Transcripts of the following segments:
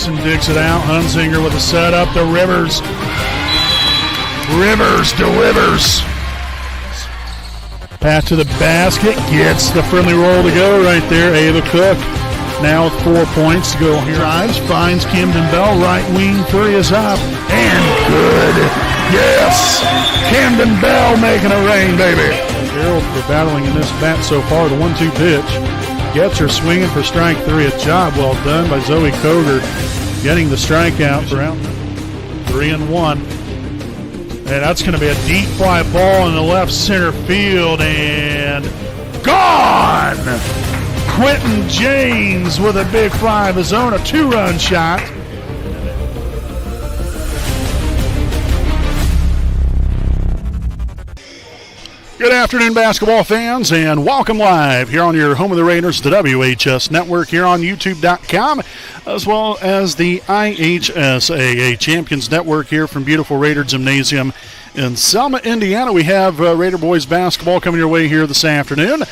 Jackson digs it out. Hunzinger with a setup to Rivers. Rivers delivers. Pass to the basket. Gets the friendly roll to go right there. Ava Cook now with 4 points to go here. Drives, finds Camden Bell. Right wing three is up. And good. Yes. Camden Bell making a rain, baby. Gerald for battling in this bat so far. The 1-2 pitch. Gets her swinging for strike three. A job well done by Zoe Koger getting the strikeout for out. 3-1. And that's going to be a deep fly ball in the left center field. And gone! Quentin James with a big fly of his own, a 2-run shot. Good afternoon, basketball fans, and welcome live here on your home of the Raiders, the WHS Network, here on YouTube.com, as well as the IHSAA Champions Network here from beautiful Raider Gymnasium in Selma, Indiana. We have Raider boys basketball coming your way here this afternoon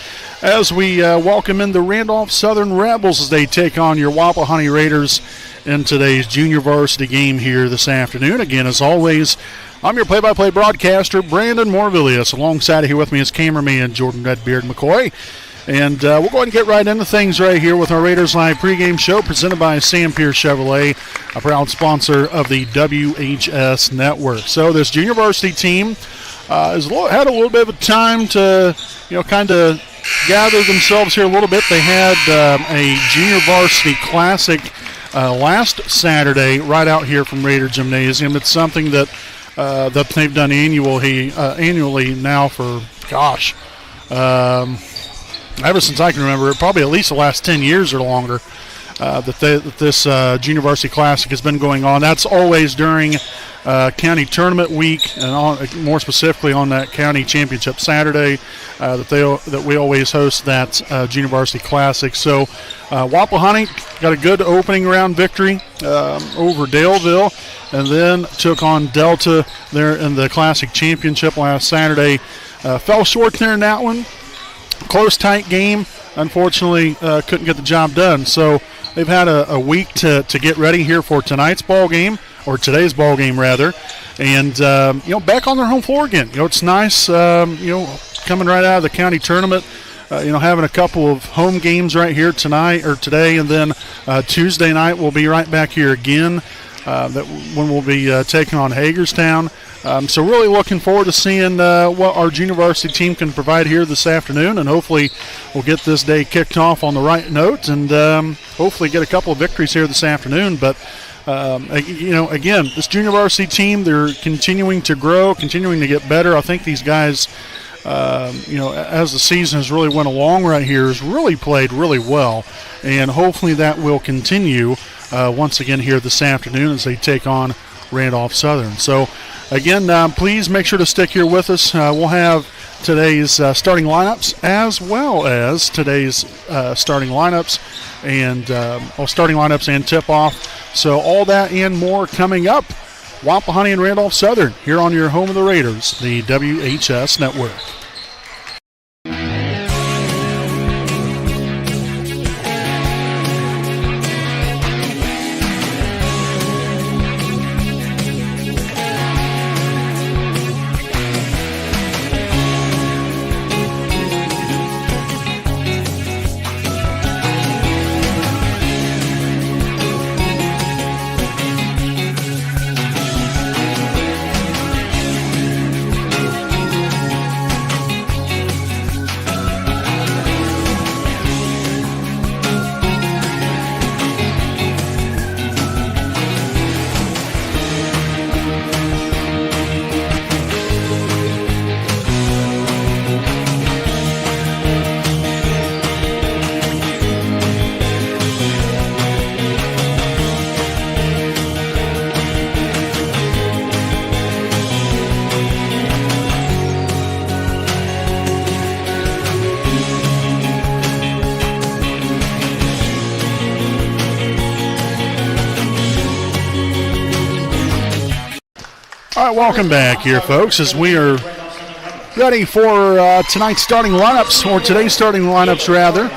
as we welcome in the Randolph Southern Rebels as they take on your Wapahani Raiders in today's junior varsity game here this afternoon. Again, as always, I'm your play-by-play broadcaster, Brandon Morvillius. Alongside here with me is cameraman Jordan Redbeard McCoy. And we'll go ahead and get right into things right here with our Raiders Live pregame show presented by Sam Pierce Chevrolet, a proud sponsor of the WHS Network. So this junior varsity team has had a little bit of a time to, kind of gather themselves here a little bit. They had a junior varsity classic last Saturday right out here from Raider Gymnasium. It's something that they've done annually now for, ever since I can remember, probably at least the last 10 years or longer, that this Junior Varsity Classic has been going on. That's always during county tournament week, and more specifically on that county championship Saturday, that we always host that Junior Varsity Classic. So Wapahani got a good opening round victory over Daleville, and then took on Delta there in the Classic Championship last Saturday. Fell short there in that one. Close, tight game. Unfortunately, couldn't get the job done. So they've had a week to get ready here for tonight's ball game, or today's ball game rather, and back on their home floor again. It's nice, coming right out of the county tournament. Having a couple of home games right here tonight or today, and then Tuesday night we'll be right back here again. When we'll be taking on Hagerstown. So really looking forward to seeing what our junior varsity team can provide here this afternoon, and hopefully we'll get this day kicked off on the right note, and hopefully get a couple of victories here this afternoon. But again, this junior varsity team, they're continuing to grow, continuing to get better. I think these guys, as the season has really went along right here, has really played really well, and hopefully that will continue once again here this afternoon as they take on Randolph Southern. So again, please make sure to stick here with us. We'll have today's starting lineups as well as today's starting lineups and tip-off. So all that and more coming up. Wapahani and Randolph Southern here on your home of the Raiders, the WHS Network. All right, welcome back here, folks, as we are ready for tonight's starting lineups, or today's starting lineups, rather.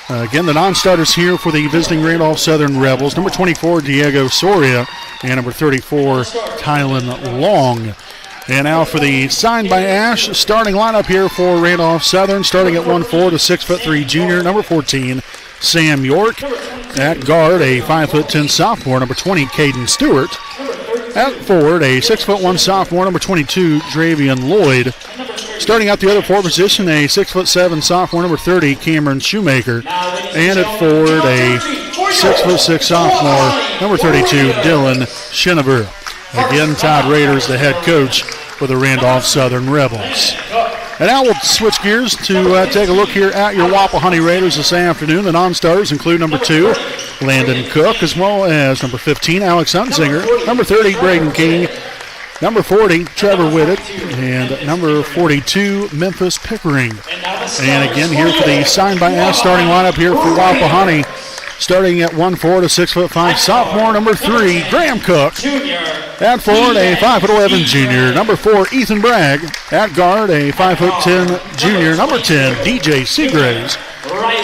Again, the non-starters here for the visiting Randolph Southern Rebels. Number 24, Diego Soria, and number 34, Tylen Long. And now for the signed by Ash starting lineup here for Randolph Southern, starting at 1'4", the 6'3" junior, number 14, Sam York. At guard, a 5'10" sophomore, number 20, Caden Stewart. At forward, a 6'1" sophomore, number 22, Dravian Lloyd. Starting out the other forward position, a 6'7" sophomore, number 30, Cameron Shoemaker. And at forward, a 6'6" sophomore, number 32, Dylan Scheniver. Again, Todd Raiders, the head coach for the Randolph Southern Rebels. And now we'll switch gears to take a look here at your Wapahani Raiders this afternoon. The non-starters include number 2, Landon Cook, as well as number 15, Alex Hunzinger, number 30, Braden King, number 40, Trevor Whitted, and number 42, Memphis Pickering. And again, here for the signed by Ash starting lineup here for Wapahani. Starting at 1'4", the 6'5" sophomore, number 3, Graham Cook. At forward, a 5'11" junior, number 4, Ethan Bragg. At guard, a 5'10" junior, number 10, DJ Seagraves.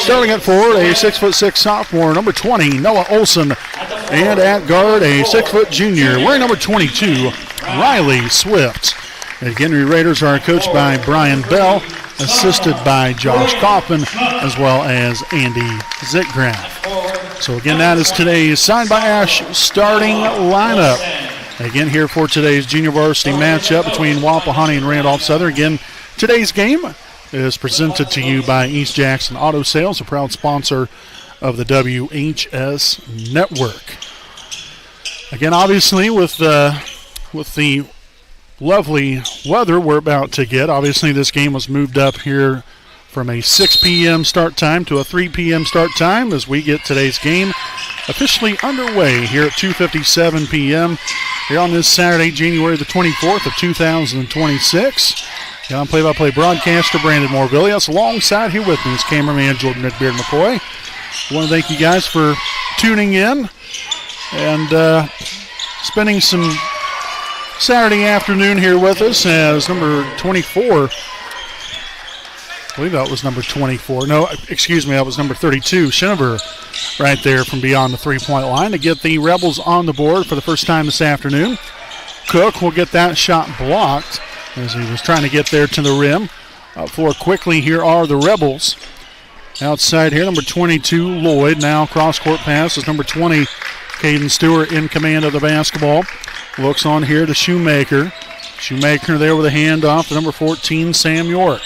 Starting at forward, a 6'6" sophomore, number 20, Noah Olson. And at guard, a 6' junior, wearing number 22, Riley Swift. And again, the Raiders are coached by Brian Bell, assisted by Josh Kaufman, as well as Andy Zitgraff. So again, that is today's signed by Ash starting lineup. Again, here for today's junior varsity matchup between Wapahani and Randolph Southern. Again, today's game is presented to you by East Jackson Auto Sales, a proud sponsor of the WHS Network. Again, obviously, with the lovely weather we're about to get, obviously this game was moved up here from a 6 p.m. start time to a 3 p.m. start time as we get today's game officially underway here at 2:57 p.m. here on this Saturday, January the 24th of 2026. And I'm play-by-play broadcaster Brandon Morvillius. Alongside here with me is cameraman Jordan Redbeard McCoy. I want to thank you guys for tuning in and spending some Saturday afternoon here with us as number 24, I believe that was number 24. No, excuse me, that was number 32, Scheniver, right there from beyond the three-point line to get the Rebels on the board for the first time this afternoon. Cook will get that shot blocked as he was trying to get there to the rim. Up floor quickly, here are the Rebels. Outside here, number 22, Lloyd. Now cross-court pass is number 20, Caden Stewart in command of the basketball. Looks on here to Shoemaker. Shoemaker there with a handoff to number 14, Sam York.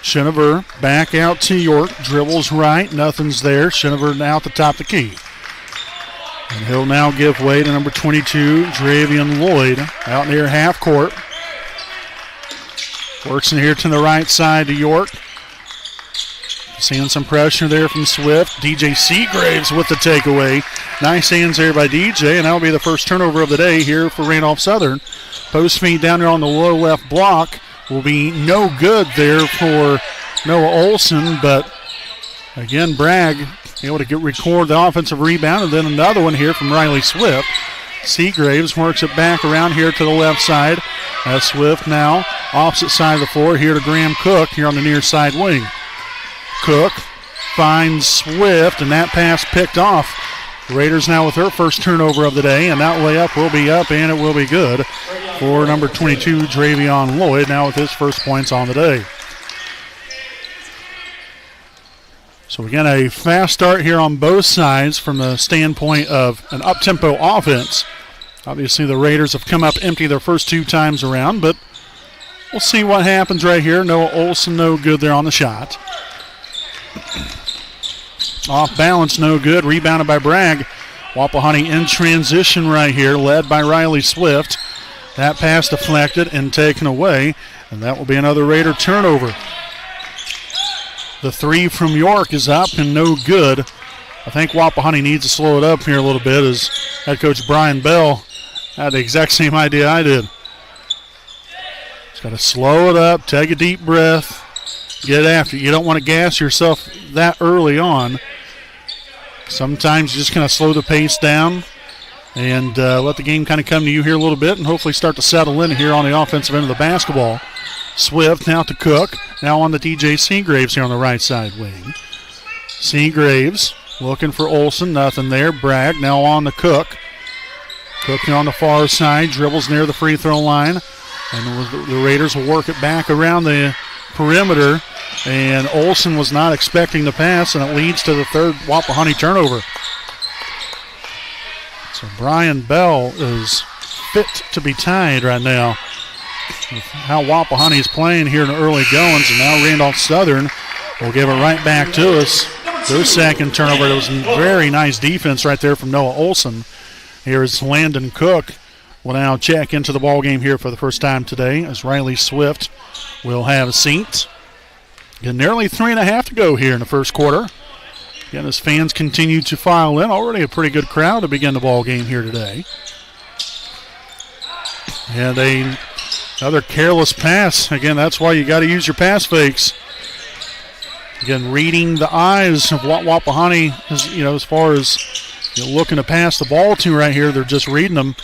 Scheniver back out to York. Dribbles right. Nothing's there. Scheniver now at the top of the key. And he'll now give way to number 22, Dravian Lloyd, out near half court. Works in here to the right side to York. Seeing some pressure there from Swift. DJ Seagraves with the takeaway. Nice hands there by DJ, and that'll be the first turnover of the day here for Randolph Southern. Post feed down there on the low left block will be no good there for Noah Olson, but again, Bragg able to record the offensive rebound, and then another one here from Riley Swift. Seagraves works it back around here to the left side. Swift now opposite side of the floor here to Graham Cook here on the near side wing. Cook finds Swift, and that pass picked off. Raiders now with her first turnover of the day, and that layup will be up, and it will be good for number 22, Dravion Lloyd, now with his first points on the day. So again, a fast start here on both sides from the standpoint of an up-tempo offense. Obviously, the Raiders have come up empty their first two times around, but we'll see what happens right here. Noah Olson no good there on the shot. Off balance, no good. Rebounded by Bragg. Wapahani in transition right here, led by Riley Swift. That pass deflected and taken away, and that will be another Raider turnover. The three from York is up and no good. I think Wapahani needs to slow it up here a little bit as head coach Brian Bell had the exact same idea I did. Just got to slow it up, take a deep breath, get after it. You don't want to gas yourself that early on. Sometimes you just kind of slow the pace down and let the game kind of come to you here a little bit and hopefully start to settle in here on the offensive end of the basketball. Swift now to Cook. Now on the DJ Seagraves here on the right side wing. Seagraves looking for Olsen. Nothing there. Bragg now on the Cook. Cook on the far side. Dribbles near the free throw line. And the Raiders will work it back around the perimeter. And Olsen was not expecting the pass, and it leads to the third Wapahani turnover. So Brian Bell is fit to be tied right now with how Wapahani is playing here in the early goings. And now Randolph Southern will give it right back to us. Their second turnover. It was very nice defense right there from Noah Olsen. Here is Landon Cook. Will now check into the ball game here for the first time today as Riley Swift will have a seat. Again, nearly 3.5 to go here in the first quarter. Again, as fans continue to file in, already a pretty good crowd to begin the ball game here today. And another careless pass. Again, that's why you got to use your pass fakes. Again, reading the eyes of what Wapahani is, as far as looking to pass the ball to right here, they're just reading them.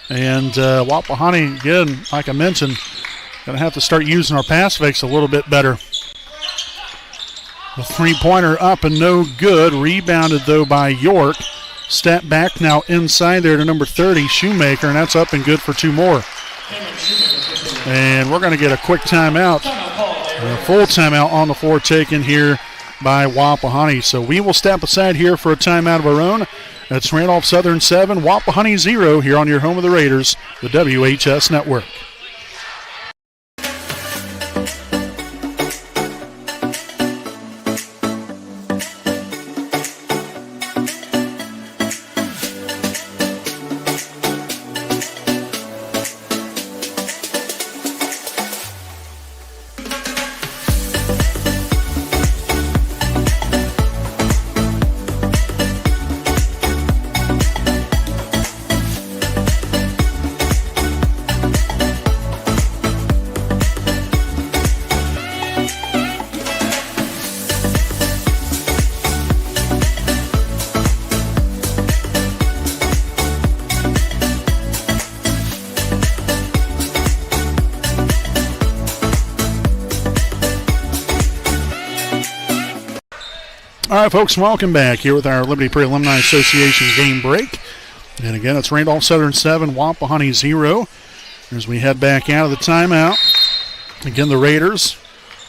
And Wapahani, again, like I mentioned, going to have to start using our pass fakes a little bit better. The three-pointer up and no good. Rebounded, though, by York. Step back now inside there to number 30, Shoemaker, and that's up and good for two more. And we're going to get a quick timeout. A full timeout on the floor taken here by Wapahani. So we will step aside here for a timeout of our own. That's Randolph Southern 7, Wapahani 0 here on your home of the Raiders, the WHS Network. All right, folks, welcome back here with our Liberty Prairie Alumni Association game break. And again, it's Randolph Southern 7, Wapahani 0. As we head back out of the timeout. Again, the Raiders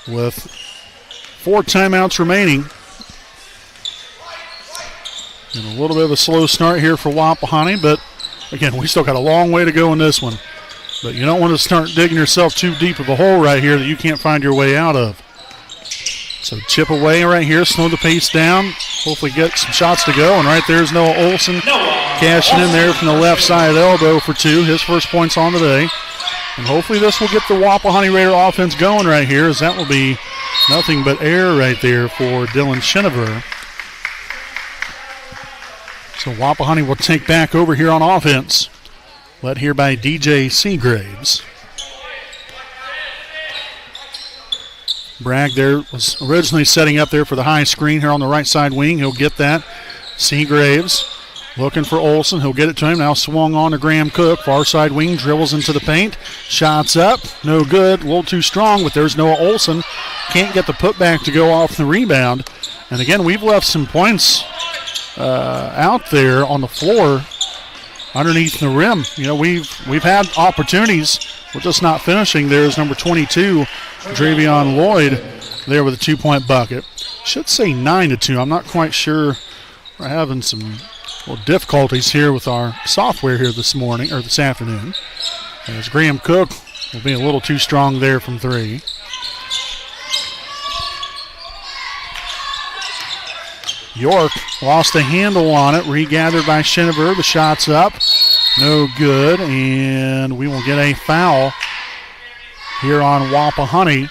with 4 timeouts remaining. And a little bit of a slow start here for Wapahani, but again, we still got a long way to go in this one. But you don't want to start digging yourself too deep of a hole right here that you can't find your way out of. So chip away right here, slow the pace down, hopefully get some shots to go. And right there's Noah Olsen cashing in there from the left side elbow for 2. His first points on the day. And hopefully this will get the Wapahani Raider offense going right here, as that will be nothing but air right there for Dylan Scheniver. So Wapahani will take back over here on offense, led here by DJ Seagraves. Bragg there was originally setting up there for the high screen here on the right side wing. He'll get that. Seagraves looking for Olsen. He'll get it to him. Now swung on to Graham Cook. Far side wing, dribbles into the paint. Shots up. No good. A little too strong, but there's Noah Olsen. Can't get the putback to go off the rebound. And again, we've left some points out there on the floor underneath the rim. We've had opportunities. We're just not finishing. There's number 22, Dravion Lloyd, there with a 2-point bucket. Should say 9-2. I'm not quite sure. We're having some difficulties here with our software here this morning or this afternoon. As Graham Cook will be a little too strong there from 3. York lost a handle on it, regathered by Scheniver. The shot's up, no good, and we will get a foul here on Wapahani.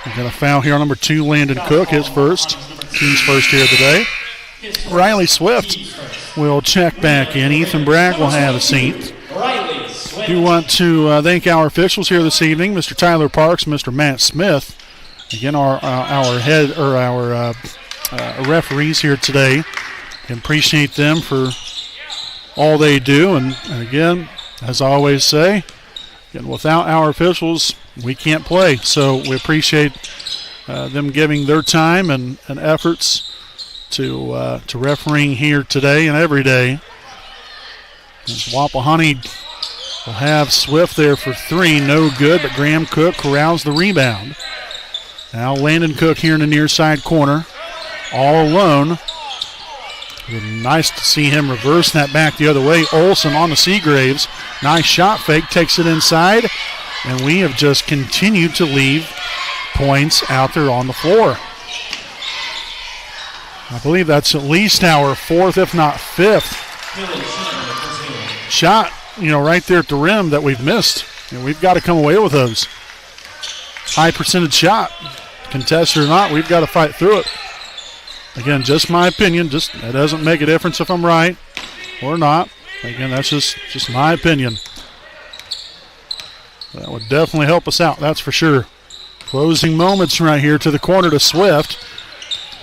We got a foul here on number 2, Landon Cook, his first, team's first here today. Riley Swift will check back in. Ethan Bragg will have a seat. We want to thank our officials here this evening, Mr. Tyler Parks, Mr. Matt Smith. Again, our referees here today. And appreciate them for all they do. And again, as I always say, And without our officials, we can't play. So we appreciate them giving their time and efforts to refereeing here today and every day. Wapahani will have Swift there for 3, no good, but Graham Cook corrals the rebound. Now Landon Cook here in the near side corner, all alone. Nice to see him reverse that back the other way. Olsen on the Seagraves. Nice shot fake, takes it inside, and we have just continued to leave points out there on the floor. I believe that's at least our 4th, if not 5th shot, right there at the rim that we've missed. We've got to come away with those. High percentage shot. Contested or not, we've got to fight through it. Again, just my opinion. It doesn't make a difference if I'm right or not. Again, that's just my opinion. That would definitely help us out, that's for sure. Closing moments right here to the corner to Swift.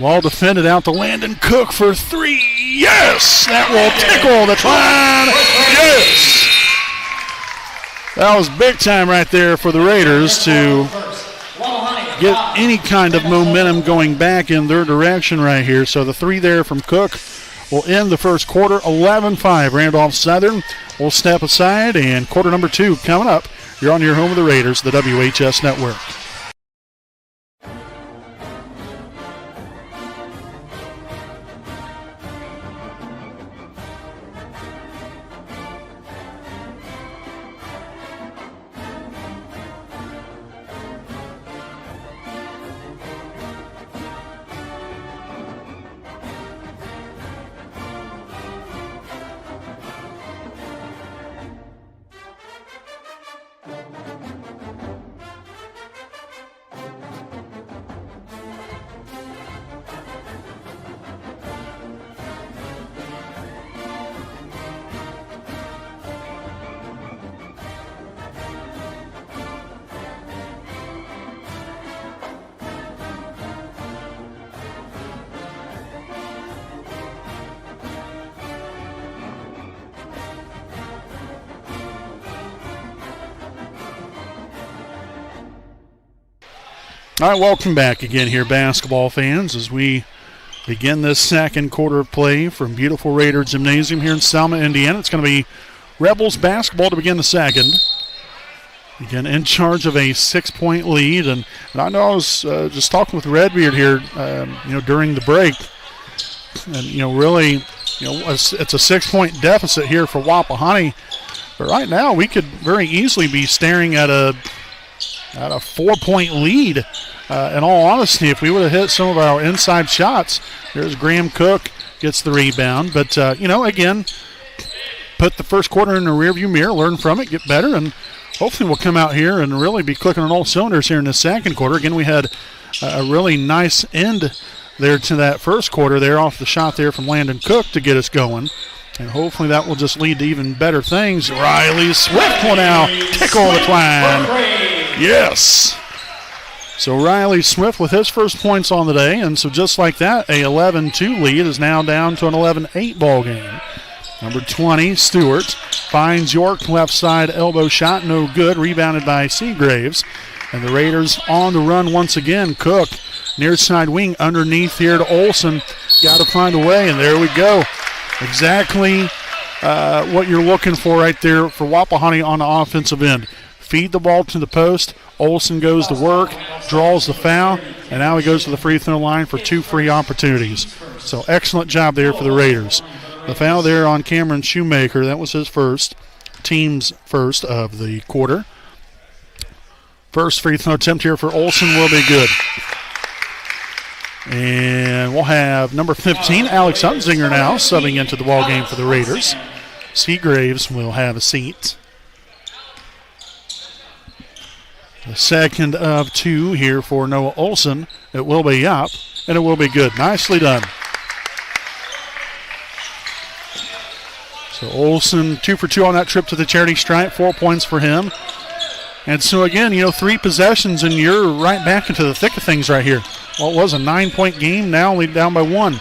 Well defended out to Landon Cook for 3. Yes! That will tickle the twine. Yes! That was big time right there for the Raiders to get any kind of momentum going back in their direction right here. So the 3 there from Cook will end the first quarter. 11-5. Randolph Southern will step aside, and quarter number 2 coming up. You're on your home of the Raiders, the WHS Network. All right, welcome back again here, basketball fans, as we begin this second quarter of play from beautiful Raider Gymnasium here in Selma, Indiana. It's going to be Rebels basketball to begin the second. Again, in charge of a 6-point lead, and I know I was just talking with Redbeard here, during the break, and really, it's a 6-point deficit here for Wapahani, but right now we could very easily be staring at a 4-point lead. In all honesty, if we would have hit some of our inside shots, there's Graham Cook gets the rebound. But, again, put the first quarter in the rearview mirror, learn from it, get better, and hopefully we'll come out here and really be clicking on all cylinders here in the second quarter. Again, we had a really nice end there to that first quarter there off the shot there from Landon Cook to get us going. And hopefully that will just lead to even better things. Riley Swift will now tickle the twine. Yes. So Riley Swift with his first points on the day, and so just like that, a 11-2 lead is now down to an 11-8 ball game. Number 20, Stewart, finds York, left side elbow shot, no good, rebounded by Seagraves. And the Raiders on the run once again. Cook, near side wing, underneath here to Olsen. Got to find a way, and there we go. Exactly what you're looking for right there for Wapahani on the offensive end. Feed the ball to the post. Olsen goes to work, draws the foul, and now he goes to the free throw line for 2 free opportunities. So excellent job there for the Raiders. The foul there on Cameron Shoemaker, that was his first, team's first of the quarter. First free throw attempt here for Olsen will be good. And we'll have number 15, Alex Hunzinger now, subbing into the ball game for the Raiders. Seagraves will have a seat. The second of 2 here for Noah Olsen. It will be up, and it will be good. Nicely done. So Olsen 2 for 2 on that trip to the charity stripe, 4 points for him. And so again, 3 possessions, and you're right back into the thick of things right here. Well, it was a 9-point game, now only down by 1.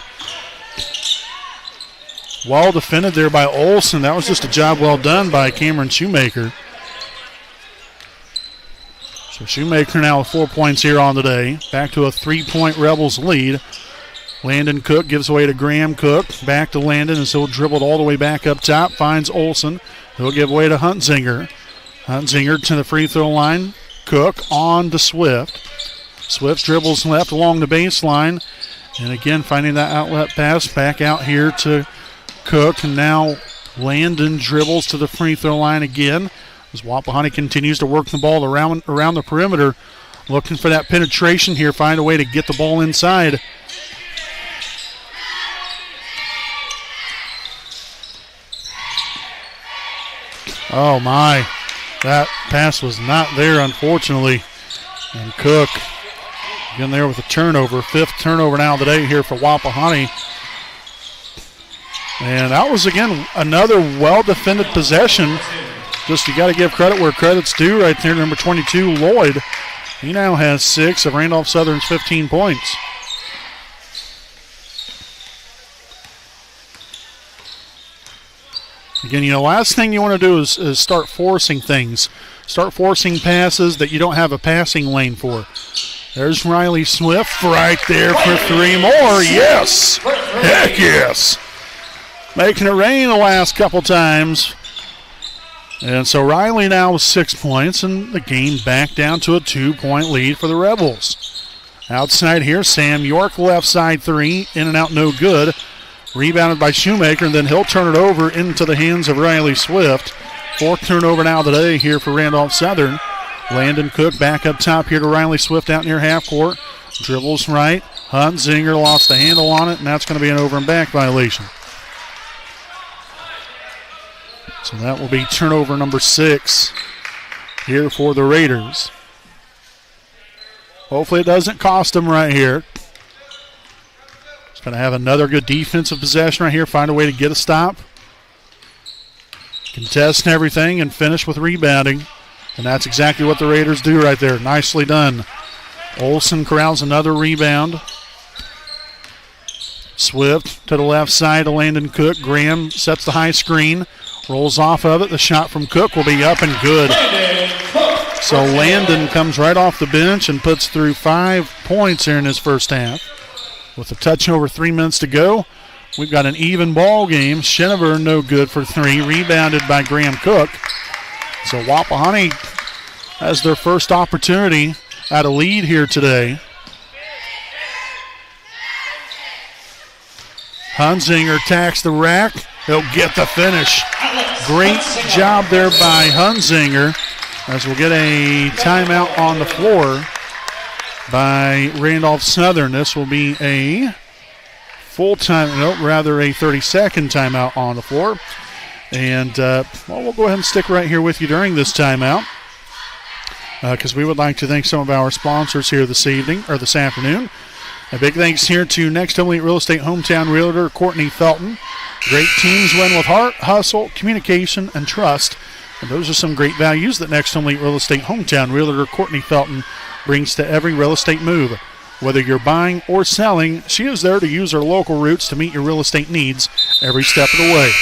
Well defended there by Olsen. That was just a job well done by Cameron Shoemaker. So Shoemaker now with 4 points here on the day. Back to a 3-point Rebels lead. Landon Cook gives away to Graham Cook. Back to Landon as he'll dribble it all the way back up top. Finds Olsen. He'll give away to Huntzinger. Huntzinger to the free throw line. Cook on to Swift. Swift dribbles left along the baseline. And again, finding that outlet pass back out here to Cook. And now Landon dribbles to the free throw line again as Wapahani continues to work the ball around the perimeter. Looking for that penetration here. Find a way to get the ball inside. Oh, my. That pass was not there, unfortunately. And Cook again there with a turnover. 5th turnover now today here for Wapahani. And that was, again, another well-defended possession. Just you got to give credit where credit's due right there. Number 22, Lloyd. He now has 6 of Randolph Southern's 15 points. Again, last thing you want to do is start forcing things. Start forcing passes that you don't have a passing lane for. There's Riley Swift right there for 3 more. Yes! Heck yes! Making it rain the last couple times. And so Riley now with 6 points, and the game back down to a 2-point lead for the Rebels. Outside here, Sam York, left side 3, in and out, no good. Rebounded by Shoemaker, and then he'll turn it over into the hands of Riley Swift. 4th turnover now today here for Randolph Southern. Landon Cook back up top here to Riley Swift out near half court. Dribbles right. Huntzinger lost the handle on it, and that's going to be an over and back violation. So that will be turnover number 6 here for the Raiders. Hopefully it doesn't cost them right here. Going to have another good defensive possession right here. Find a way to get a stop. Contest and everything and finish with rebounding. And that's exactly what the Raiders do right there. Nicely done. Olsen corrals another rebound. Swift to the left side to Landon Cook. Graham sets the high screen. Rolls off of it. The shot from Cook will be up and good. So Landon comes right off the bench and puts through 5 points here in his first half. With a touch over 3 minutes to go, we've got an even ball game. Shenever no good for 3, rebounded by Graham Cook. So Wapahani has their first opportunity at a lead here today. Huntzinger attacks the rack. He'll get the finish. Great job there by Huntzinger, as we'll get a timeout on the floor by Randolph Southern. This will be a full time, rather a 30-second timeout on the floor. And we'll go ahead and stick right here with you during this timeout, because we would like to thank some of our sponsors here this afternoon. A big thanks here to Next Elite Real Estate Hometown Realtor Courtney Felton. Great teams win with heart, hustle, communication, and trust. And those are some great values that Next Elite Real Estate Hometown Realtor Courtney Felton brings to every real estate move. Whether you're buying or selling, she is there to use her local roots to meet your real estate needs every step of the way.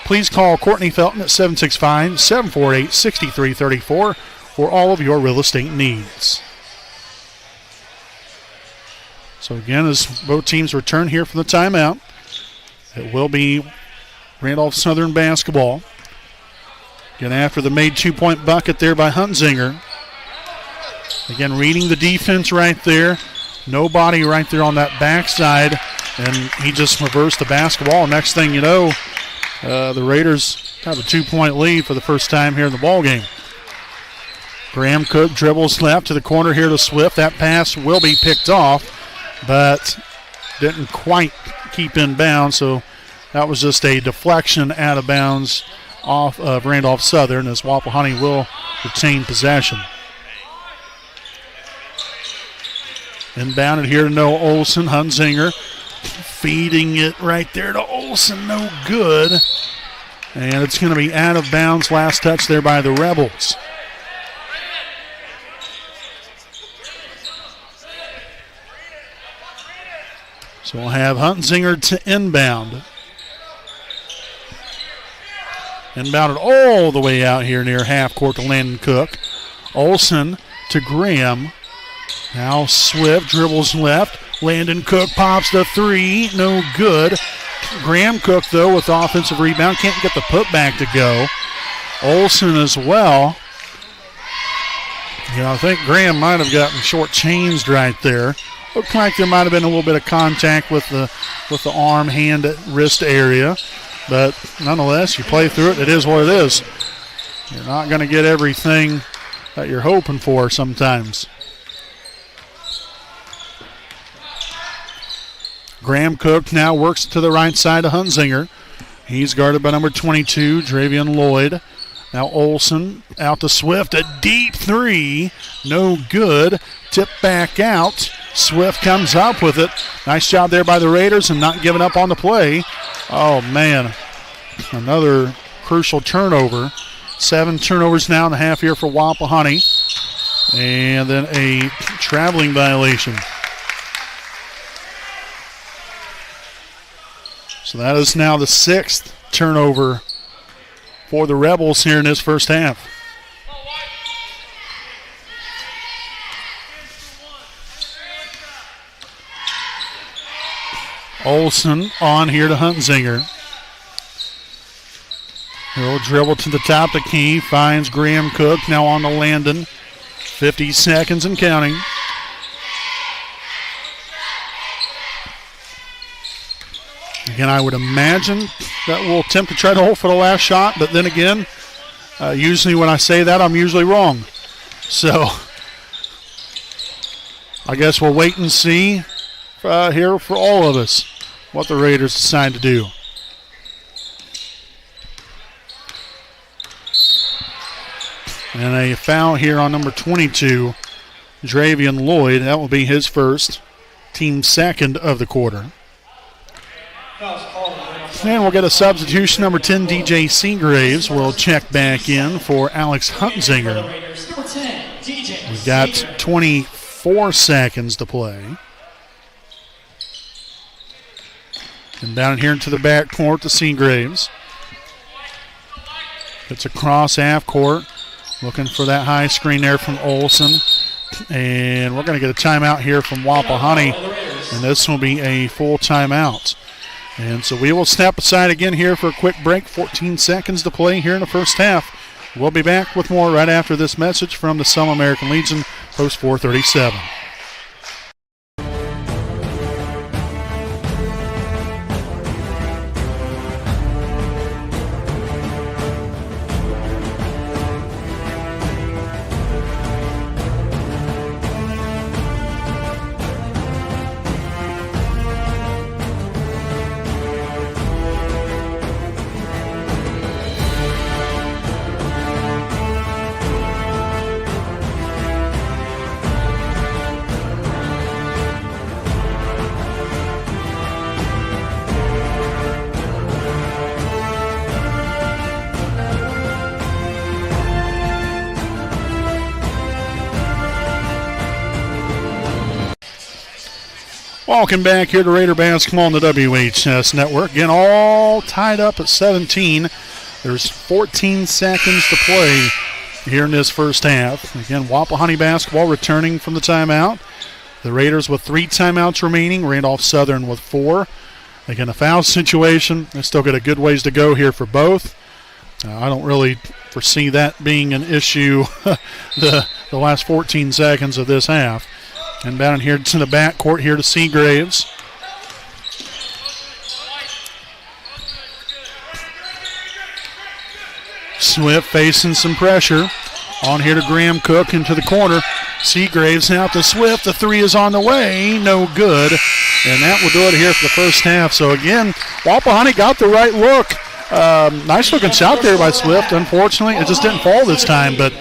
Please call Courtney Felton at 765-748-6334 for all of your real estate needs. So again, as both teams return here from the timeout, it will be Randolph Southern basketball. Again, after the made 2-point bucket there by Huntzinger. Again, reading the defense right there. Nobody right there on that backside, and he just reversed the basketball. Next thing you know, the Raiders have a 2-point lead for the first time here in the ballgame. Graham Cook dribbles left to the corner here to Swift. That pass will be picked off, but didn't quite keep in bounds, so that was just a deflection out of bounds off of Randolph Southern, as Wapahani will retain possession. Inbounded here to Noah Olsen. Huntzinger feeding it right there to Olsen. No good. And it's going to be out of bounds. Last touch there by the Rebels. So we'll have Huntzinger to inbound. Inbounded all the way out here near half court to Landon Cook. Olsen to Graham. Now Swift dribbles left. Landon Cook pops the three. No good. Graham Cook, though, with the offensive rebound. Can't get the putback to go. Olsen as well. I think Graham might have gotten short-changed right there. Looked like there might have been a little bit of contact with the arm, hand, wrist area. But nonetheless, you play through it. It is what it is. You're not going to get everything that you're hoping for sometimes. Graham Cook now works to the right side of Hunzinger. He's guarded by number 22, Dravian Lloyd. Now Olsen out to Swift. A deep three. No good. Tip back out. Swift comes up with it. Nice job there by the Raiders and not giving up on the play. Oh, man. Another crucial turnover. 7 turnovers now in the half here for Wapahani. And then a traveling violation. So that is now the 6th turnover for the Rebels here in this first half. Olsen on here to Hunzinger. He'll dribble to the top of the key, finds Graham Cook, now on to Landon. 50 seconds and counting. Again, I would imagine that we'll attempt to try to hold for the last shot, but then again, usually when I say that, I'm usually wrong. So I guess we'll wait and see here for all of us what the Raiders decide to do. And a foul here on number 22, Dravian Lloyd. That will be his first, team second of the quarter. And we'll get a substitution. Number 10, DJ Seagraves will check back in for Alex Hunzinger. We've got 24 seconds to play. And down here into the backcourt to Seagraves. It's across half court. Looking for that high screen there from Olsen. And we're going to get a timeout here from Wapahani. And this will be a full timeout. And so we will step aside again here for a quick break. 14 seconds to play here in the first half. We'll be back with more right after this message from the Selma American Legion, post 437. Welcome back here to Raider Basketball on the WHS Network. Again, all tied up at 17. There's 14 seconds to play here in this first half. Again, Wapahani basketball returning from the timeout. The Raiders with 3 timeouts remaining. Randolph Southern with 4. Again, a foul situation. They still got a good ways to go here for both. I don't really foresee that being an issue the last 14 seconds of this half. And down here to the backcourt here to Seagraves. Swift facing some pressure. On here to Graham Cook into the corner. Seagraves out to Swift. The three is on the way. No good. And that will do it here for the first half. So again, Wapahani got the right look. Nice looking shot there by Swift. Unfortunately, it just didn't fall this time. But,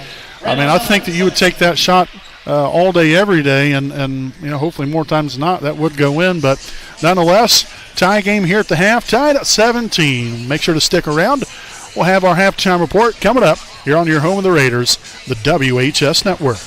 I mean, I think that you would take that shot all day, every day, and hopefully more times than not that would go in. But nonetheless, tie game here at the half, tied at 17. Make sure to stick around. We'll have our halftime report coming up here on your home of the Raiders, the WHS Network.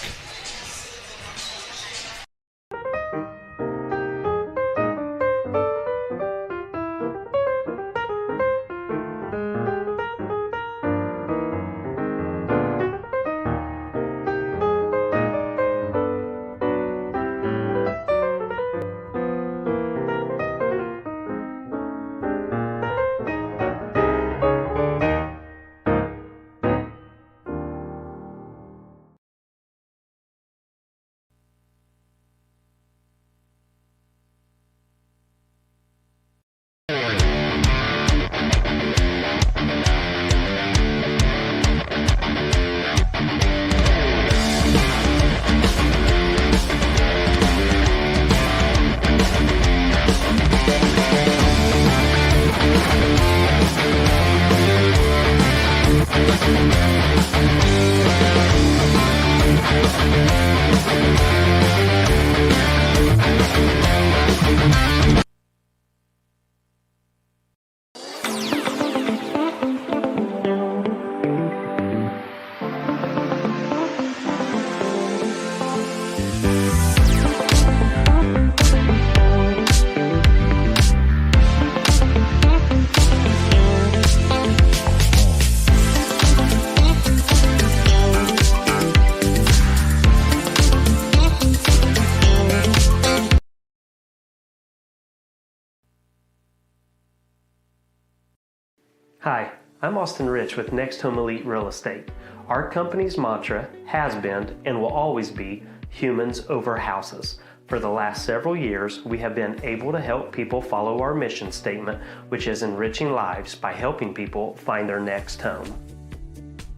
Hi, I'm Austin Rich with Next Home Elite Real Estate. Our company's mantra has been and will always be humans over houses. For the last several years, we have been able to help people follow our mission statement, which is enriching lives by helping people find their next home.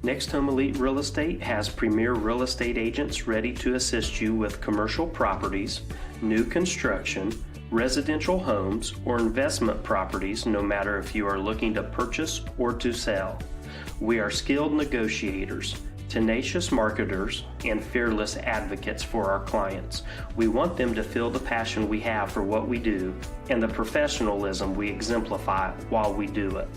Next Home Elite Real Estate has premier real estate agents ready to assist you with commercial properties, new construction, residential homes, or investment properties, no matter if you are looking to purchase or to sell. We are skilled negotiators, tenacious marketers, and fearless advocates for our clients. We want them to feel the passion we have for what we do and the professionalism we exemplify while we do it.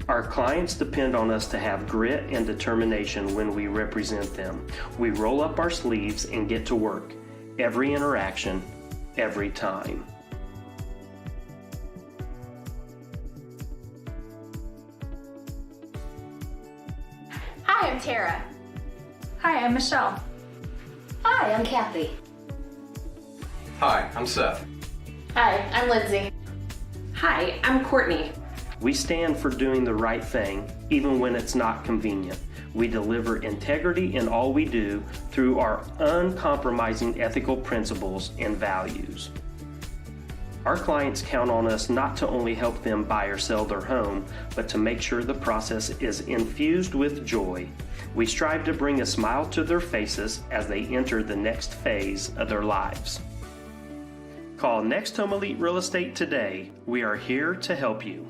Our clients depend on us to have grit and determination when we represent them. We roll up our sleeves and get to work. Every interaction, every time. Hi, I'm Tara. Hi, I'm Michelle. Hi, I'm Kathy. Hi, I'm Seth. Hi, I'm Lindsay. Hi, I'm Courtney. We stand for doing the right thing, even when it's not convenient. We deliver integrity in all we do through our uncompromising ethical principles and values. Our clients count on us not to only help them buy or sell their home, but to make sure the process is infused with joy. We strive to bring a smile to their faces as they enter the next phase of their lives. Call Next Home Elite Real Estate today. We are here to help you.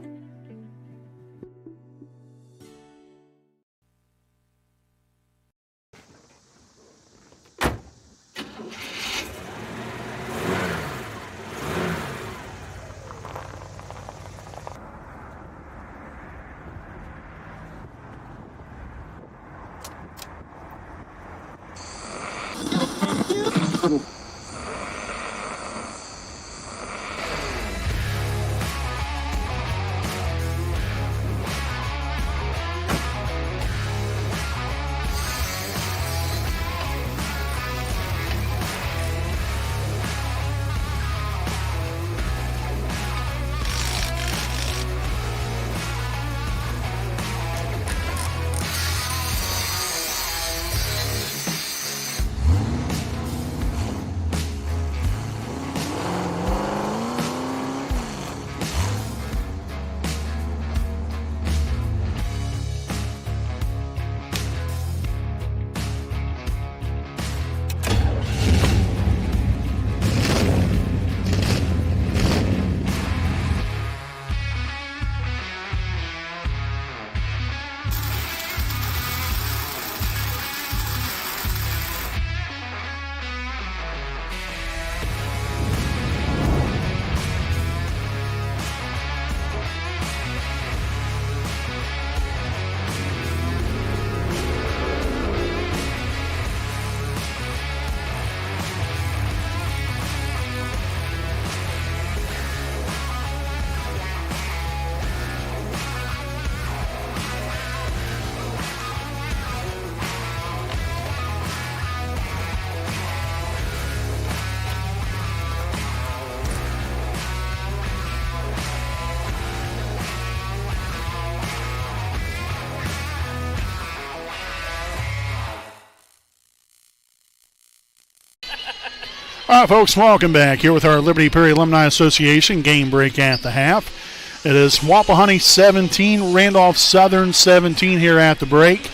All right, folks, welcome back here with our Liberty Perry Alumni Association game break at the half. It is Wapahani 17, Randolph Southern 17 here at the break.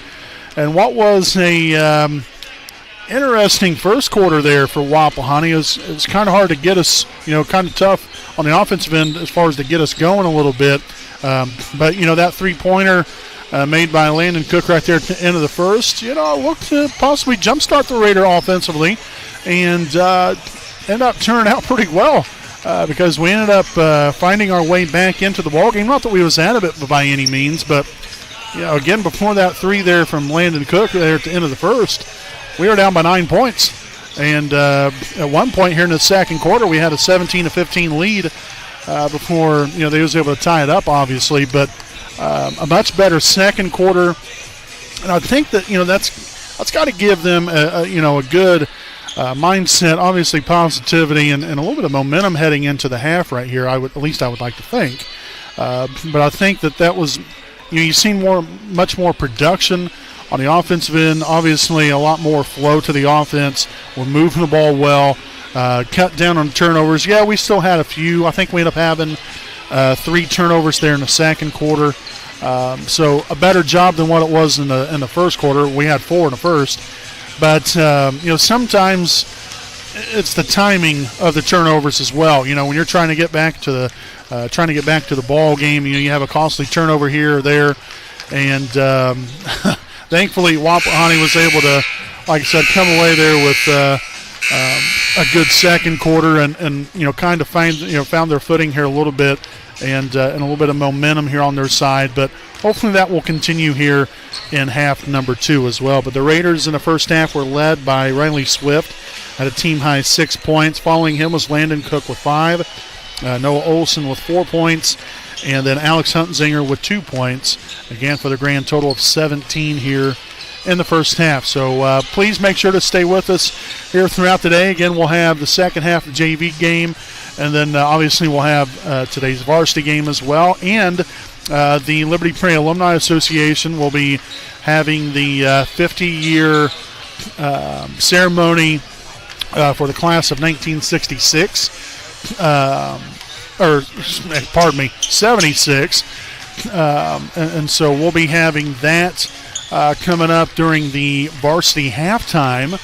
And what was a interesting first quarter there for Wapahani. It was kind of hard to get us, kind of tough on the offensive end as far as to get us going a little bit. But that three-pointer made by Landon Cook right there at the end of the first, looked to possibly jumpstart the Raider offensively. And ended up turning out pretty well because we ended up finding our way back into the ballgame. Not that we was out of it by any means, but again, before that three there from Landon Cook there at the end of the first, we were down by 9 points. And at one point here in the second quarter, we had a 17-15 lead before they was able to tie it up, obviously. But a much better second quarter, and I think that that's got to give them a good mindset, obviously positivity, and a little bit of momentum heading into the half right here. I would like to think, but I think that was you've seen much more production on the offensive end. Obviously, a lot more flow to the offense. We're moving the ball well. Cut down on turnovers. Yeah, we still had a few. I think we ended up having 3 turnovers there in the second quarter. So a better job than what it was in the first quarter. We had 4 in the first. But, sometimes it's the timing of the turnovers as well. When you're trying to get back to the ball game, you have a costly turnover here or there. And thankfully, Wapahani was able to, like I said, come away there with a good second quarter and kind of found their footing here a little bit and a little bit of momentum here on their side. But hopefully that will continue here in half number 2 as well. But the Raiders in the first half were led by Riley Swift at a team-high 6 points. Following him was Landon Cook with 5, Noah Olson with 4 points, and then Alex Huntzinger with 2 points, again for the grand total of 17 here in the first half. So please make sure to stay with us here throughout the day. Again, we'll have the second half of the JV game, and then obviously we'll have today's varsity game as well. And the Liberty Prairie Alumni Association will be having the 50-year ceremony for the class of 1966. 76. And so we'll be having that coming up during the varsity halftime.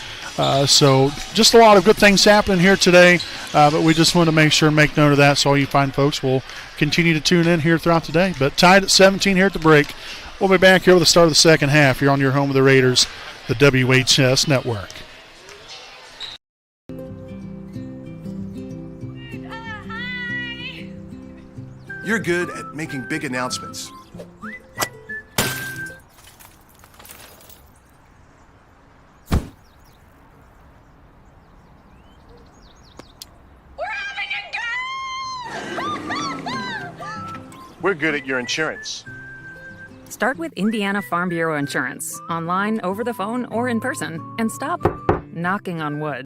So just a lot of good things happening here today, but we just want to make note of that, so all you fine folks will continue to tune in here throughout the day. But tied at 17 here at the break. We'll be back here with the start of the second half here on your home of the Raiders, the WHS Network. You're good at making big announcements. We're good at your insurance. Start with Indiana Farm Bureau Insurance, online, over the phone, or in person, and stop knocking on wood.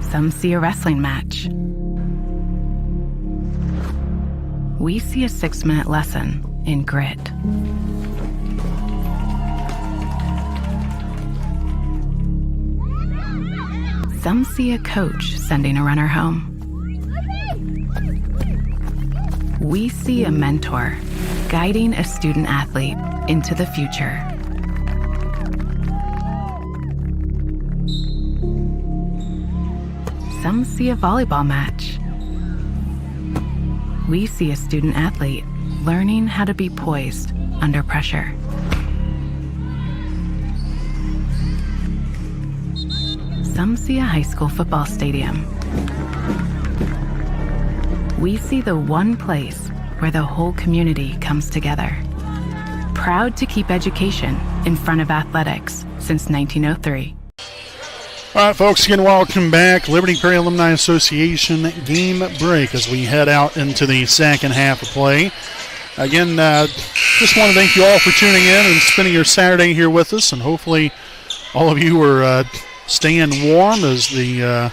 Some see a wrestling match. We see a 6-minute lesson in grit. Some see a coach sending a runner home. We see a mentor guiding a student athlete into the future. Some see a volleyball match. We see a student athlete learning how to be poised under pressure. Some see a high school football stadium. We see the one place where the whole community comes together. Proud to keep education in front of athletics since 1903. All right, folks, again, welcome back. Liberty Prairie Alumni Association game break as we head out into the second half of play. Again, just want to thank you all for tuning in and spending your Saturday here with us, and hopefully all of you are staying warm as the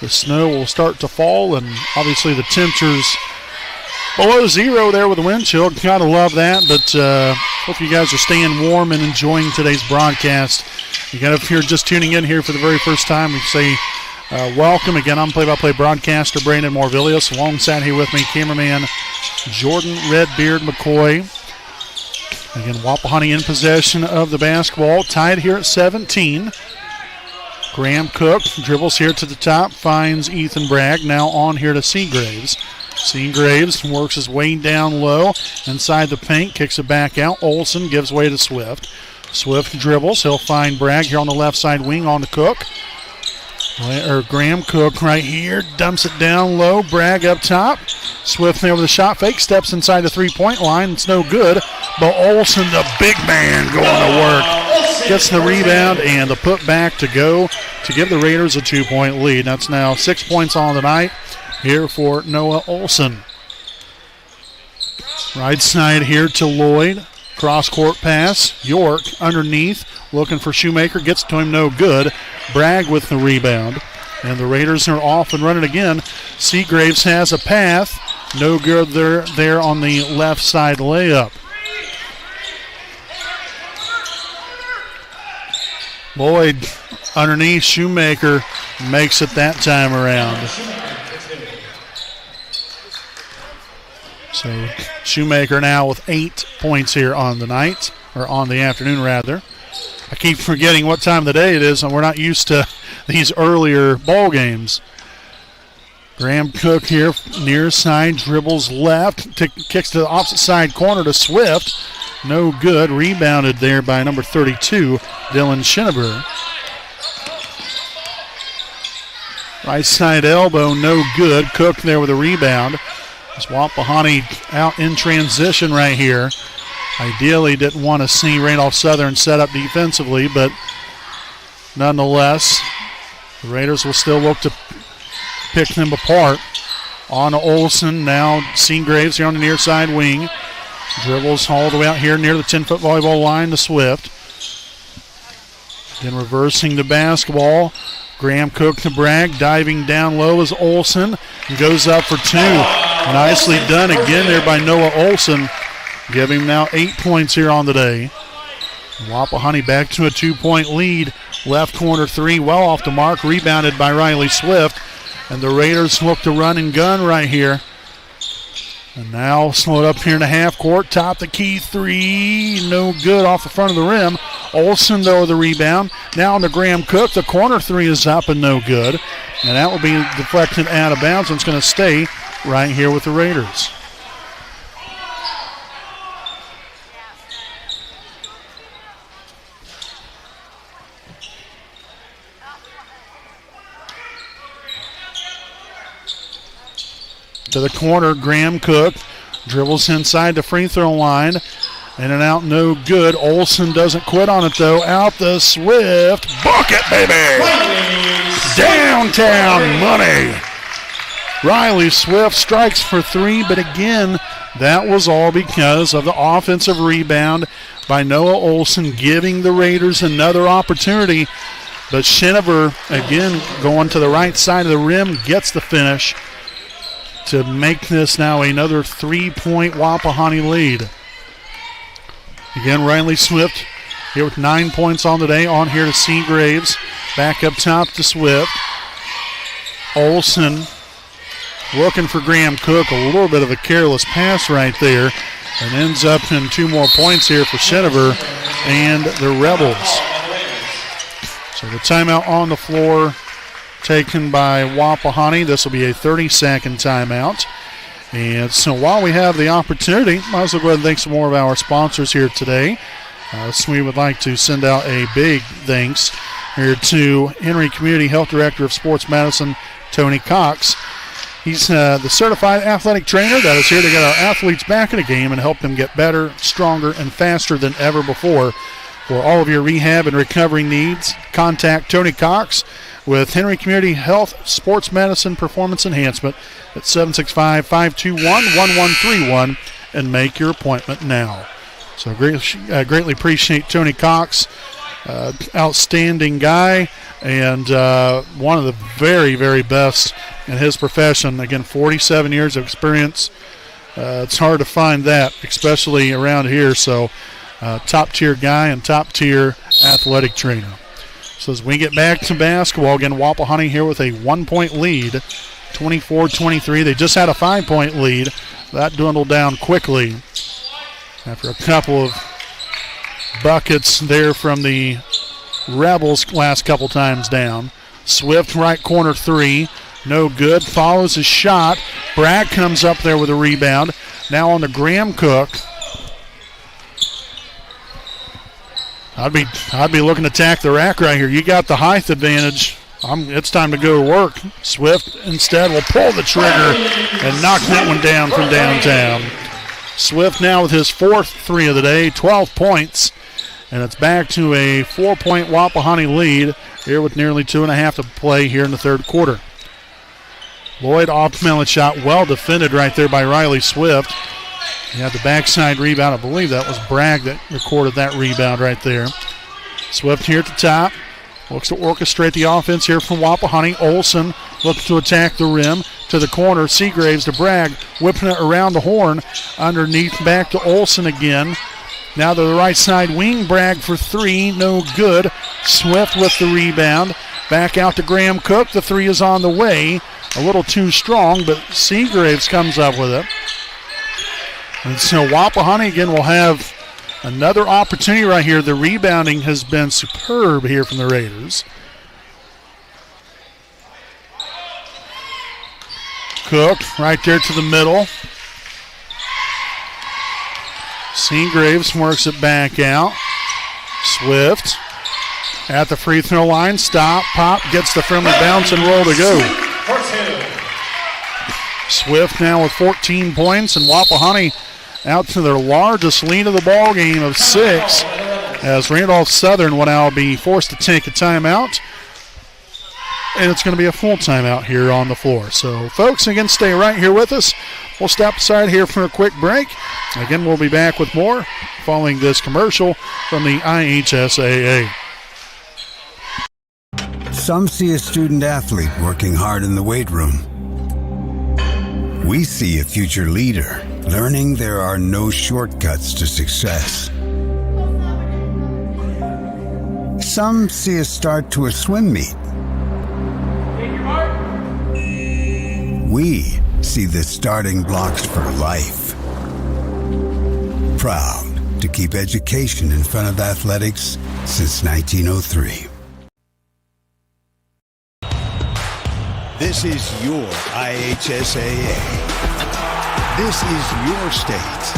snow will start to fall, and obviously the temperatures below 0 there with the wind chill. Gotta love that, but hope you guys are staying warm and enjoying today's broadcast. If you're just tuning in here for the very first time, we say welcome. Again, I'm play-by-play broadcaster Brandon Morvillius. Alongside here with me, cameraman Jordan Redbeard McCoy. Again, Wapahani in possession of the basketball, tied here at 17. Graham Cook dribbles here to the top, finds Ethan Bragg, now on here to Seagraves. Seagraves works his way down low, inside the paint, kicks it back out. Olson gives way to Swift. Swift dribbles, he'll find Bragg here on the left side wing on to Cook. Graham Cook right here, dumps it down low, Bragg up top. Swift there with a shot fake, steps inside the three-point line, it's no good. But Olson, the big man, going to work. Gets the rebound and the putback to go to give the Raiders a 2-point lead. That's now 6 points on the night here for Noah Olson. Right side here to Lloyd. Cross-court pass. York underneath, looking for Shoemaker. Gets to him, no good. Bragg with the rebound. And the Raiders are off and running again. Seagraves has a path. No good there on the left side layup. Lloyd underneath. Shoemaker makes it that time around. So Shoemaker now with 8 points here on the night, or on the afternoon rather. I keep forgetting what time of the day it is, and we're not used to these earlier ball games. Graham Cook here, near side, dribbles left, kicks to the opposite side corner to Swift. No good. Rebounded there by number 32, Dylan Schinneber. Right side elbow, no good. Cook there with a rebound. Wapahani out in transition right here. Ideally didn't want to see Randolph Southern set up defensively, but nonetheless, the Raiders will still look to pick them apart. On to Olsen, now Seagraves here on the near side wing. Dribbles all the way out here near the 10-foot volleyball line to Swift. Then reversing the basketball. Graham Cook to Bragg, diving down low is Olsen, and goes up for two. Nicely done again there by Noah Olsen, giving him now 8 points here on the day. Wapahani back to a 2-point lead. Left corner three, well off the mark, rebounded by Riley Swift. And the Raiders look to run and gun right here. And now slowed up here in the half court. Top the key three. No good off the front of the rim. Olsen, though, with the rebound. Now on to Graham Cook. The corner three is up and no good. And that will be deflected out of bounds, and it's going to stay right here with the Raiders. To the corner, Graham Cook dribbles inside the free throw line. In and out, no good. Olsen doesn't quit on it, though. Out the Swift. Bucket, baby! Downtown money! Riley Swift strikes for three, but again, that was all because of the offensive rebound by Noah Olsen, giving the Raiders another opportunity. But Schinneber, again, going to the right side of the rim, gets the finish to make this now another 3-point Wapahani lead. Again, Riley Swift here with 9 points on the day. On here to Seagraves. Back up top to Swift. Olsen looking for Graham Cook. A little bit of a careless pass right there. And ends up in 2 more points here for Schinneber and the Rebels. So the timeout on the floor taken by Wapahani. This will be a 30-second timeout. And so while we have the opportunity, might as well go ahead and thank some more of our sponsors here today. So we would like to send out a big thanks here to Henry Community Health Director of Sports Medicine, Tony Cox. He's the certified athletic trainer that is here to get our athletes back in the game and help them get better, stronger, and faster than ever before. For all of your rehab and recovery needs, contact Tony Cox with Henry Community Health Sports Medicine Performance Enhancement at 765-521-1131 and make your appointment now. So greatly appreciate Tony Cox, outstanding guy, and one of the very, very best in his profession. Again, 47 years of experience. It's hard to find that, especially around here. So top-tier guy and top-tier athletic trainer. So as we get back to basketball, again, Wapahani here with a 1-point lead, 24-23. They just had a 5-point lead. That dwindled down quickly after a couple of buckets there from the Rebels last couple times down. Swift right corner three, no good. Follows his shot. Bragg comes up there with a rebound. Now on to Graham Cook. I'd be looking to attack the rack right here. You got the height advantage. It's time to go to work. Swift instead will pull the trigger and knock that one down from downtown. Swift now with his 4th three of the day, 12 points. And it's back to a 4-point Wapahani lead here with nearly 2.5 to play here in the third quarter. Lloyd off melon shot, well defended right there by Riley Swift. He had the backside rebound. I believe that was Bragg that recorded that rebound right there. Swift here at the top. Looks to orchestrate the offense here from Wapahani. Olsen looks to attack the rim to the corner. Seagraves to Bragg, whipping it around the horn. Underneath back to Olsen again. Now to the right side wing. Bragg for three, no good. Swift with the rebound. Back out to Graham Cook. The three is on the way. A little too strong, but Seagraves comes up with it. And so Wapahani again will have another opportunity right here. The rebounding has been superb here from the Raiders. Cook right there to the middle. Seagraves works it back out. Swift at the free throw line. Stop, pop, gets the friendly bounce and roll to go. Swift now with 14 points, and Wapahani out to their largest lead of the ball game of 6, as Randolph Southern will now be forced to take a timeout, and it's going to be a full timeout here on the floor. So, folks, again, stay right here with us. We'll step aside here for a quick break. Again, we'll be back with more following this commercial from the IHSAA. Some see a student athlete working hard in the weight room. We see a future leader learning there are no shortcuts to success. Some see a start to a swim meet. We see the starting blocks for life. Proud to keep education in front of athletics since 1903. This is your IHSAA. This is your state.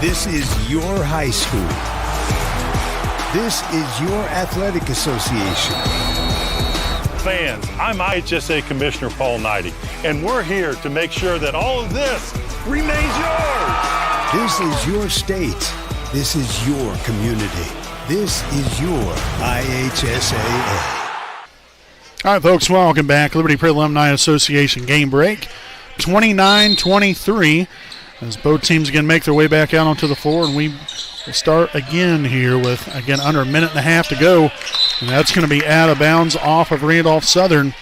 This is your high school. This is your athletic association. Fans, I'm IHSA Commissioner Paul Knighty, and we're here to make sure that all of this remains yours. This is your state. This is your community. This is your IHSAA. All right, folks, welcome back. Liberty Prairie Alumni Association game break. 29-23 as both teams again make their way back out onto the floor, and we will start again here with, again, under a minute and a half to go, and that's going to be out of bounds off of Randolph Southern.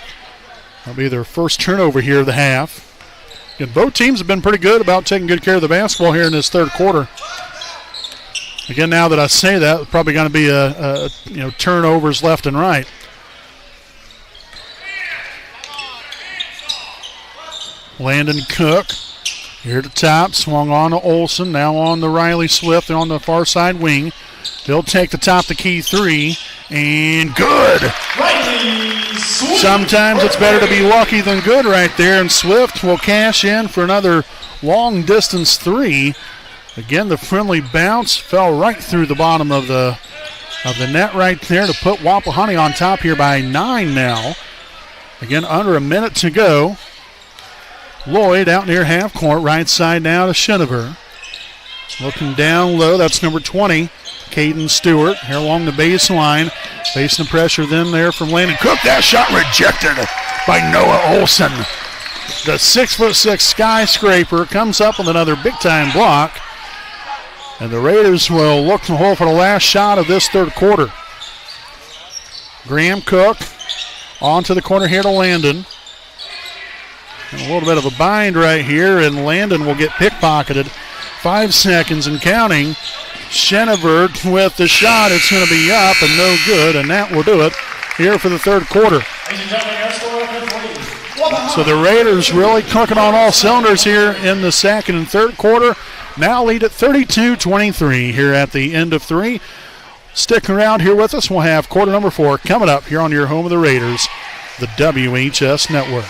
That'll be their first turnover here of the half. Again, both teams have been pretty good about taking good care of the basketball here in this third quarter. Again, now that I say that, it's probably going to be turnovers left and right. Landon Cook here at the top, swung on to Olsen, now on to Riley Swift on the far side wing. He'll take the top the key three, and good. Sometimes it's better to be lucky than good right there, and Swift will cash in for another long distance three. Again, the friendly bounce fell right through the bottom of the net right there to put Wapahani on top here by 9 now. Again, under a minute to go. Lloyd out near half court, right side now to Shenever. Looking down low, that's number 20, Caden Stewart, here along the baseline. Facing the pressure then there from Landon Cook. That shot rejected by Noah Olsen. The 6'6" skyscraper comes up with another big-time block. And the Raiders will look to hold for the last shot of this third quarter. Graham Cook onto the corner here to Landon. And a little bit of a bind right here, and Landon will get pickpocketed. 5 seconds and counting. Shenever with the shot. It's going to be up and no good, and that will do it here for the third quarter. So the Raiders really cooking on all cylinders here in the second and third quarter. Now lead at 32-23 here at the end of 3. Stick around here with us. We'll have quarter number 4 coming up here on your home of the Raiders, the WHS Network.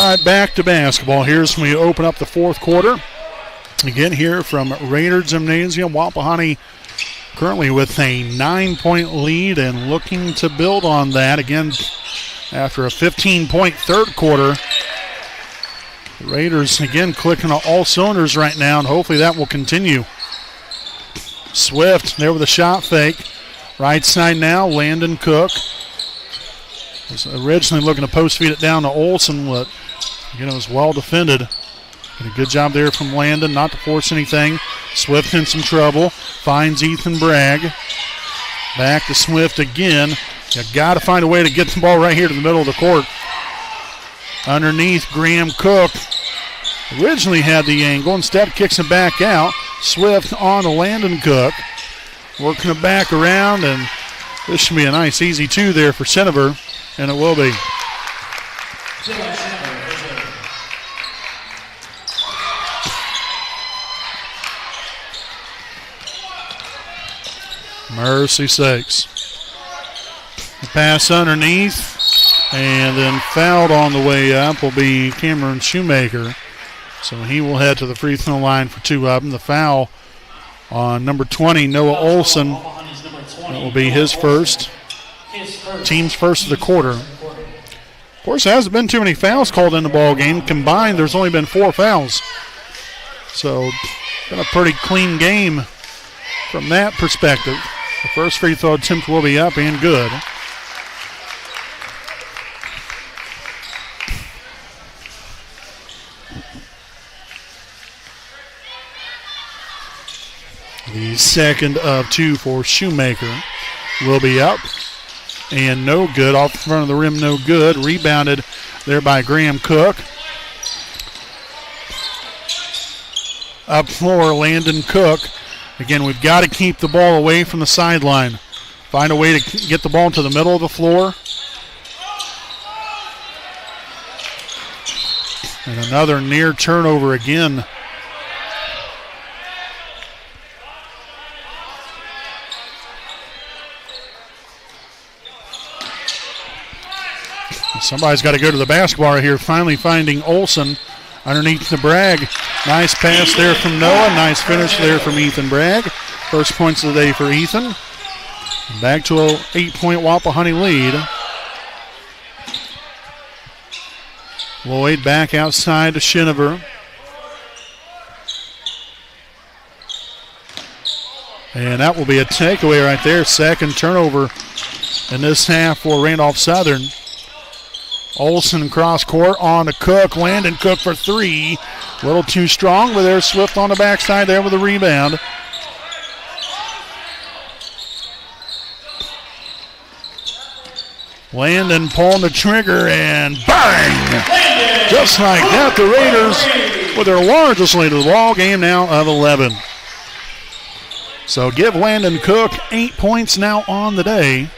right back to basketball. Here's when we open up the fourth quarter. Again here from Raider Gymnasium. Wapahani currently with a 9-point lead and looking to build on that. Again, after a 15-point third quarter, the Raiders again clicking on all cylinders right now, and hopefully that will continue. Swift there with a shot fake. Right side now, Landon Cook. Was originally looking to post feed it down to Olsen, but again, it was well defended. And a good job there from Landon not to force anything. Swift in some trouble. Finds Ethan Bragg. Back to Swift again. You got to find a way to get the ball right here to the middle of the court. Underneath, Graham Cook originally had the angle. Instead, kicks it back out. Swift on to Landon Cook. Working it back around, and this should be a nice easy two there for Senever, and it will be. Mercy sakes. The pass underneath, and then fouled on the way up will be Cameron Shoemaker. So he will head to the free throw line for two of them. The foul on number 20, Noah Olsen. That will be his first. Team's first of the quarter. Of course, there hasn't been too many fouls called in the ball game. Combined, there's only been 4 fouls. So, been a pretty clean game from that perspective. The first free throw attempt will be up and good. The second of 2 for Shoemaker will be up and no good. Off the front of the rim, no good. Rebounded there by Graham Cook. Up floor, Landon Cook. Again, we've got to keep the ball away from the sideline. Find a way to get the ball to the middle of the floor. And another near turnover again. Somebody's got to go to the basketball right here. Finally finding Olsen underneath the Bragg. Nice pass there from Noah. Nice finish there from Ethan Bragg. First points of the day for Ethan. Back to an 8-point Wapahani lead. Lloyd back outside to Shinever. And that will be a takeaway right there. Second turnover in this half for Randolph Southern. Olsen cross court on to Cook. Landon Cook for 3. A little too strong, but there's Swift on the backside there with a rebound. Landon pulling the trigger and bang! Just like that, the Raiders with their largest lead of the ball game now of 11. So give Landon Cook 8 points now on the day.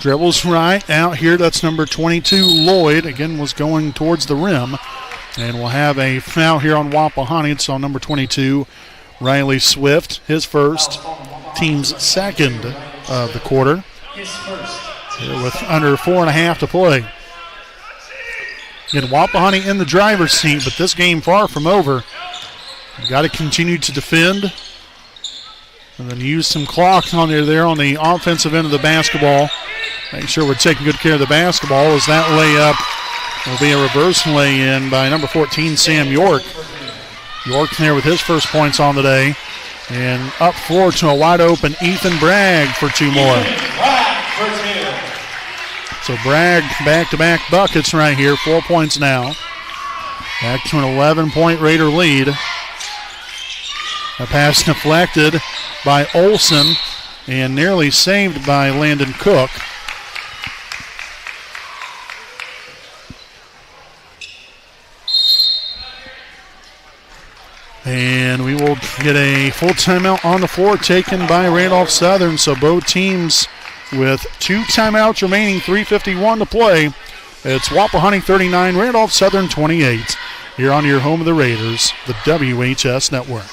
Dribbles right out here. That's number 22, Lloyd. Again, was going towards the rim. And we'll have a foul here on Wapahani. It's on number 22, Riley Swift. His first, team's second of the quarter. Here with under 4.5 to play. Again, Wapahani in the driver's seat, but this game far from over. You've got to continue to defend. And then use some clock on there on the offensive end of the basketball. Make sure we're taking good care of the basketball as that layup will be a reverse lay-in by number 14, Sam York. York there with his first points on the day. And up floor to a wide-open Ethan Bragg for 2 more. So Bragg back-to-back buckets right here, 4 points now. Back to an 11-point Raider lead. A pass deflected by Olsen and nearly saved by Landon Cook. And we will get a full timeout on the floor taken by Randolph Southern. So both teams with 2 timeouts remaining, 3:51 to play. It's Wapahani 39, Randolph Southern 28. Here on your home of the Raiders, the WHS Network.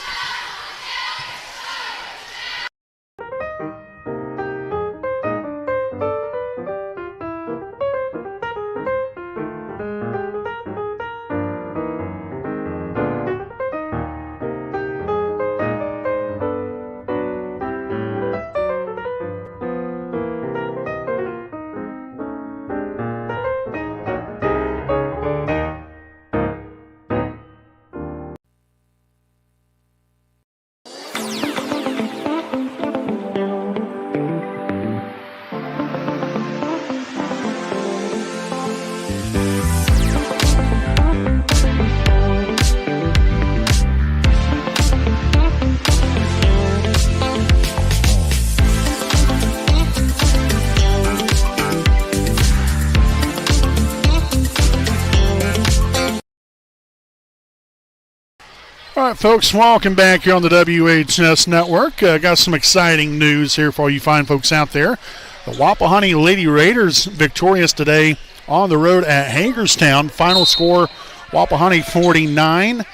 All right, folks, welcome back here on the WHS Network. Got some exciting news here for all you fine folks out there. The Wapahani Lady Raiders victorious today on the road at Hagerstown. Final score, Wapahani 49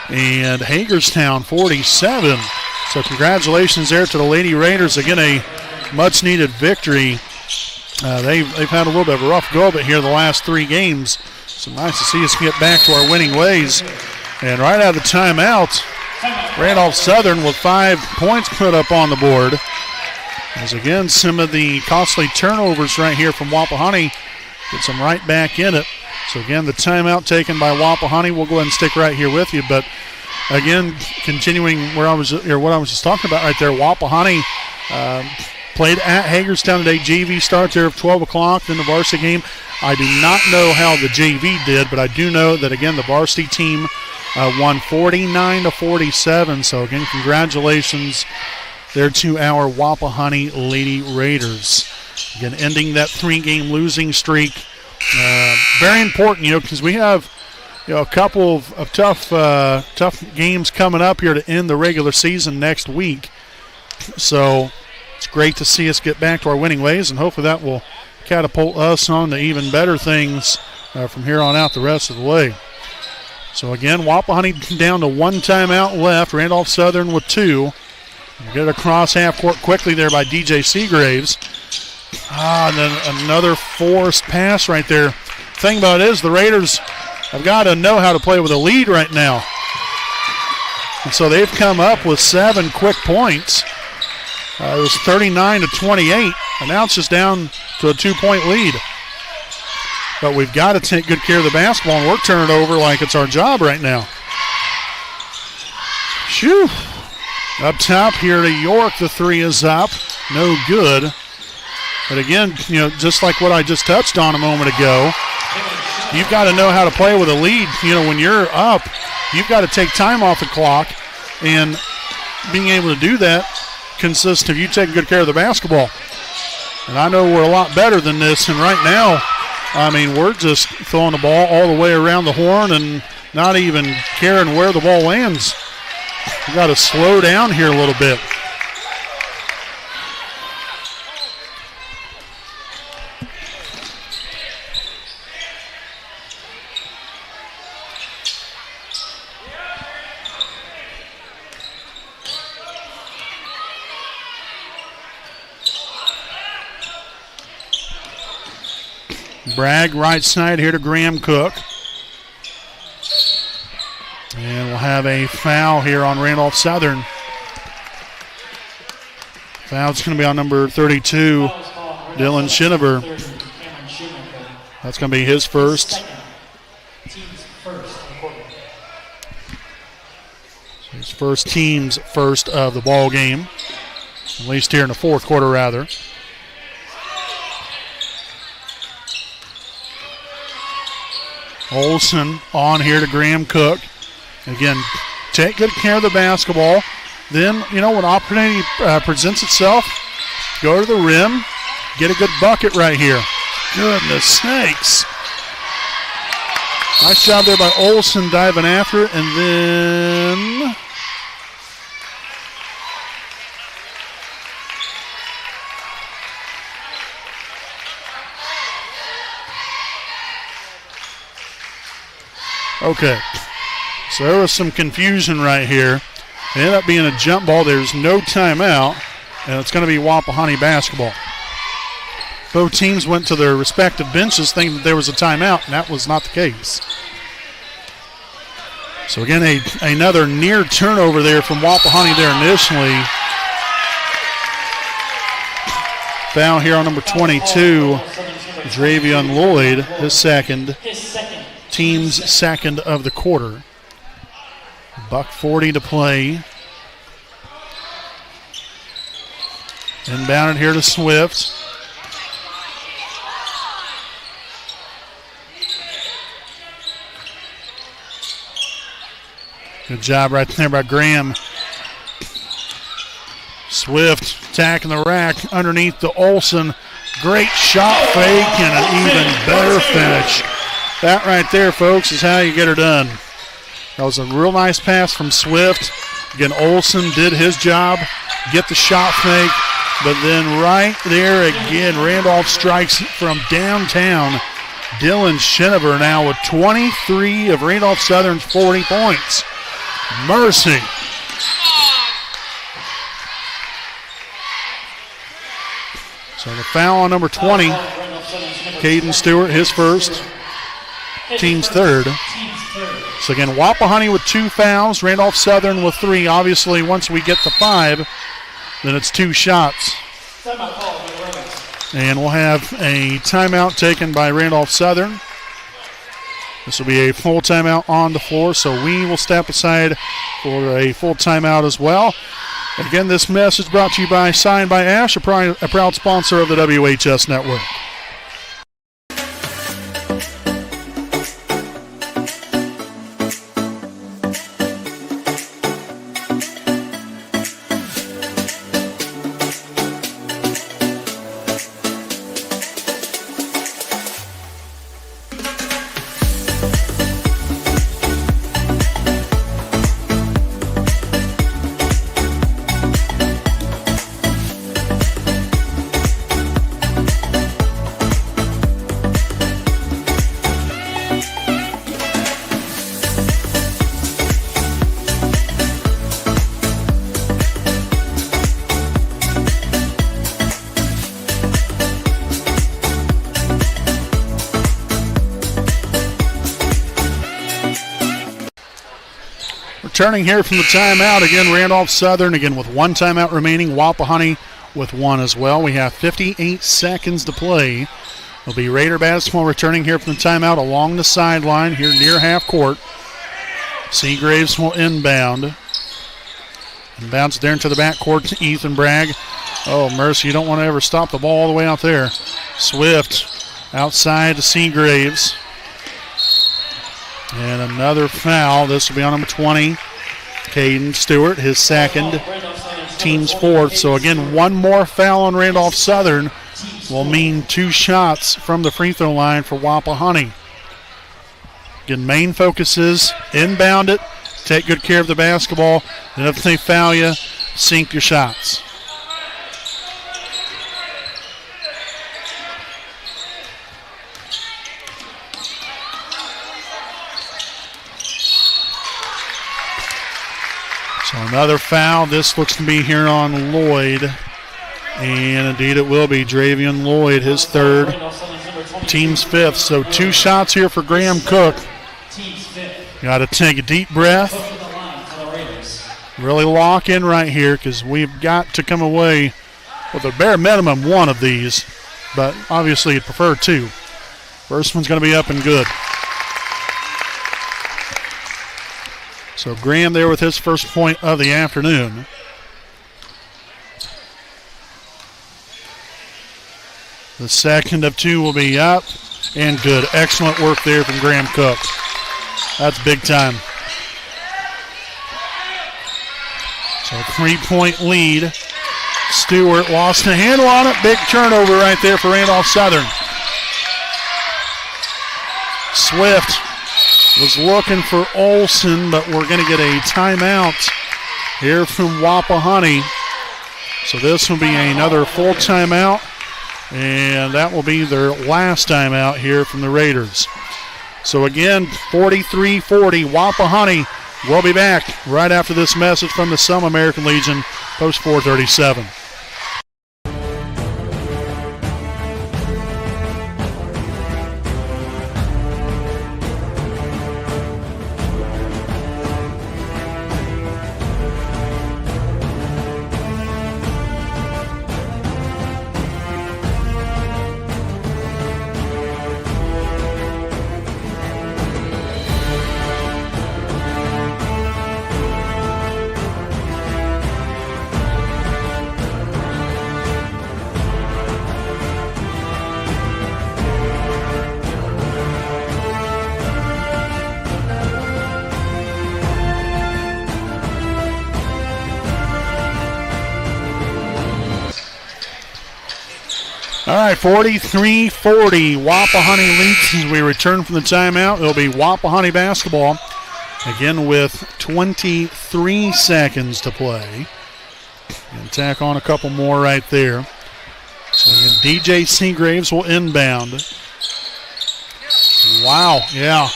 and Hagerstown 47. So congratulations there to the Lady Raiders. Again, a much-needed victory. They've had a little bit of a rough go of it here the last 3 games. So nice to see us get back to our winning ways. And right out of the timeout, Randolph Southern with 5 points put up on the board. As again, some of the costly turnovers right here from Wapahani gets them right back in it. So again, the timeout taken by Wapahani. We'll go ahead and stick right here with you. But again, continuing what I was just talking about right there, Wapahani played at Hagerstown today. JV start there of 12 o'clock, then the varsity game. I do not know how the JV did, but I do know that, again, the varsity team won 49-47. So, again, congratulations there to our Wapahani Lady Raiders. Again, ending that 3-game losing streak. Very important, because we have a couple of tough games coming up here to end the regular season next week. So it's great to see us get back to our winning ways, and hopefully that will catapult us on to even better things from here on out the rest of the way. So again, Wapahani down to 1 timeout left. Randolph Southern with 2. Get it across half court quickly there by DJ Seagraves. And then another forced pass right there. Thing about it is the Raiders have got to know how to play with a lead right now. And so they've come up with 7 quick points. It was 39-28, and now it's just down to a 2-point lead. But we've got to take good care of the basketball, and we're turning it over like it's our job right now. Phew. Up top here to York, the 3 is up. No good. But again, just like what I just touched on a moment ago, you've got to know how to play with a lead. When you're up, you've got to take time off the clock, and being able to do that consists of you taking good care of the basketball. And I know we're a lot better than this, and right now, we're just throwing the ball all the way around the horn and not even caring where the ball lands. We've got to slow down here a little bit. Bragg right side here to Graham Cook. And we'll have a foul here on Randolph Southern. Foul's going to be on number 32, Dylan Schinover. That's going to be his first. His first, team's first of the ball game, at least here in the fourth quarter, rather. Olsen on here to Graham Cook. Again, take good care of the basketball. Then, when opportunity presents itself, go to the rim, get a good bucket right here. Goodness sakes. Nice job there by Olsen diving after it, and then okay, so there was some confusion right here. It ended up being a jump ball. There's no timeout, and it's going to be Wapahani basketball. Both teams went to their respective benches thinking that there was a timeout, and that was not the case. So again, another near turnover there from Wapahani there initially. Foul here on number 22, Dravion Lloyd, his second. Team's second of the quarter. $1:40 to play. Inbounded here to Swift. Good job right there by Graham. Swift attacking the rack underneath to Olsen. Great shot fake and an even better finish. That right there, folks, is how you get her done. That was a real nice pass from Swift. Again, Olsen did his job, get the shot fake, but then right there again, Randolph strikes from downtown. Dylan Schenover now with 23 of Randolph Southern's 40 points. Mercy. So the foul on number 20, Caden Stewart, his first, team's third. So again, Wapahani with 2 fouls, Randolph Southern with 3. Obviously, once we get to 5, then it's 2 shots. And we'll have a timeout taken by Randolph Southern. This will be a full timeout on the floor, so we will step aside for a full timeout as well. Again, this message brought to you by Signed by Ash, a proud sponsor of the WHS Network. Returning here from the timeout, again, Randolph Southern, again, with 1 timeout remaining. Wapahani with 1 as well. We have 58 seconds to play. It'll be Raider basketball returning here from the timeout along the sideline here near half court. Seagraves will inbound. Inbounds there into the backcourt to Ethan Bragg. Oh, mercy, you don't want to ever stop the ball all the way out there. Swift outside to Seagraves. And another foul. This will be on number 20, Caden Stewart, his second, team's 4th. So again, 1 more foul on Randolph Southern will mean 2 shots from the free throw line for Wapahani. Again, main focus is inbound it, take good care of the basketball, and if they foul you, sink your shots. So another foul. This looks to be here on Lloyd. And indeed it will be. Dravian Lloyd, his 3rd, team's 5th. So 2 shots here for Graham Cook. Got to take a deep breath. Really lock in right here because we've got to come away with a bare minimum 1 of these. But obviously you'd prefer 2. First one's going to be up and good. So Graham there with his first point of the afternoon. The second of 2 will be up and good. Excellent work there from Graham Cook. That's big time. So 3-point lead. Stewart lost the handle on it. Big turnover right there for Randolph Southern. Swift was looking for Olsen, but we're going to get a timeout here from Wapahani. So this will be another full timeout, and that will be their last timeout here from the Raiders. So again, 43-40, Wapahani. We'll be back right after this message from the Selma American Legion, post 437. All right, 43-40. Wapahani leads as we return from the timeout. It'll be Wapahani basketball. Again with 23 seconds to play. And tack on a couple more right there. So again, DJ Seagraves will inbound. Wow, yeah.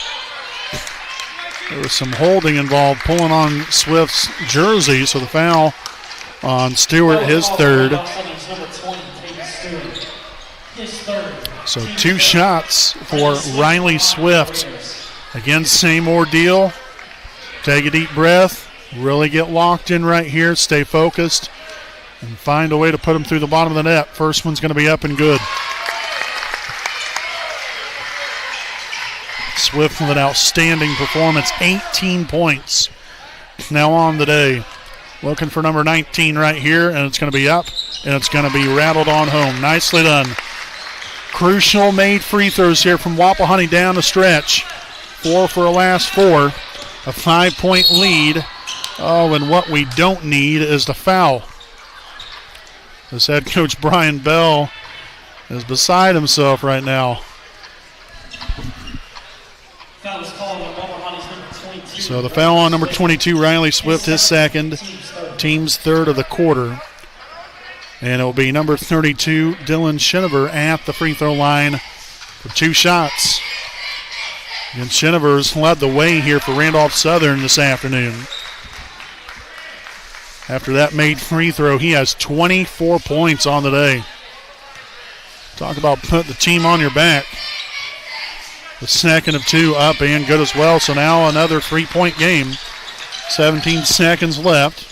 There was some holding involved, pulling on Swift's jersey, so the foul on Stewart, his third. So 2 shots for Riley Swift. Again, same ordeal. Take a deep breath, really get locked in right here, stay focused, and find a way to put them through the bottom of the net. First one's going to be up and good. Swift with an outstanding performance, 18 points now on the day. Looking for number 19 right here, and it's going to be up, and it's going to be rattled on home. Nicely done. Crucial made free throws here from Wapahani down the stretch. 4 for a last 4. A 5-point lead. Oh, and what we don't need is the foul. This head coach Brian Bell is beside himself right now. So the foul on number 22, Riley Swift, his second, team's third of the quarter. And it will be number 32, Dylan Schinover, at the free throw line for 2 shots. And Schinover's led the way here for Randolph Southern this afternoon. After that made free throw, he has 24 points on the day. Talk about putting the team on your back. The second of 2 up and good as well. So now another 3-point game. 17 seconds left.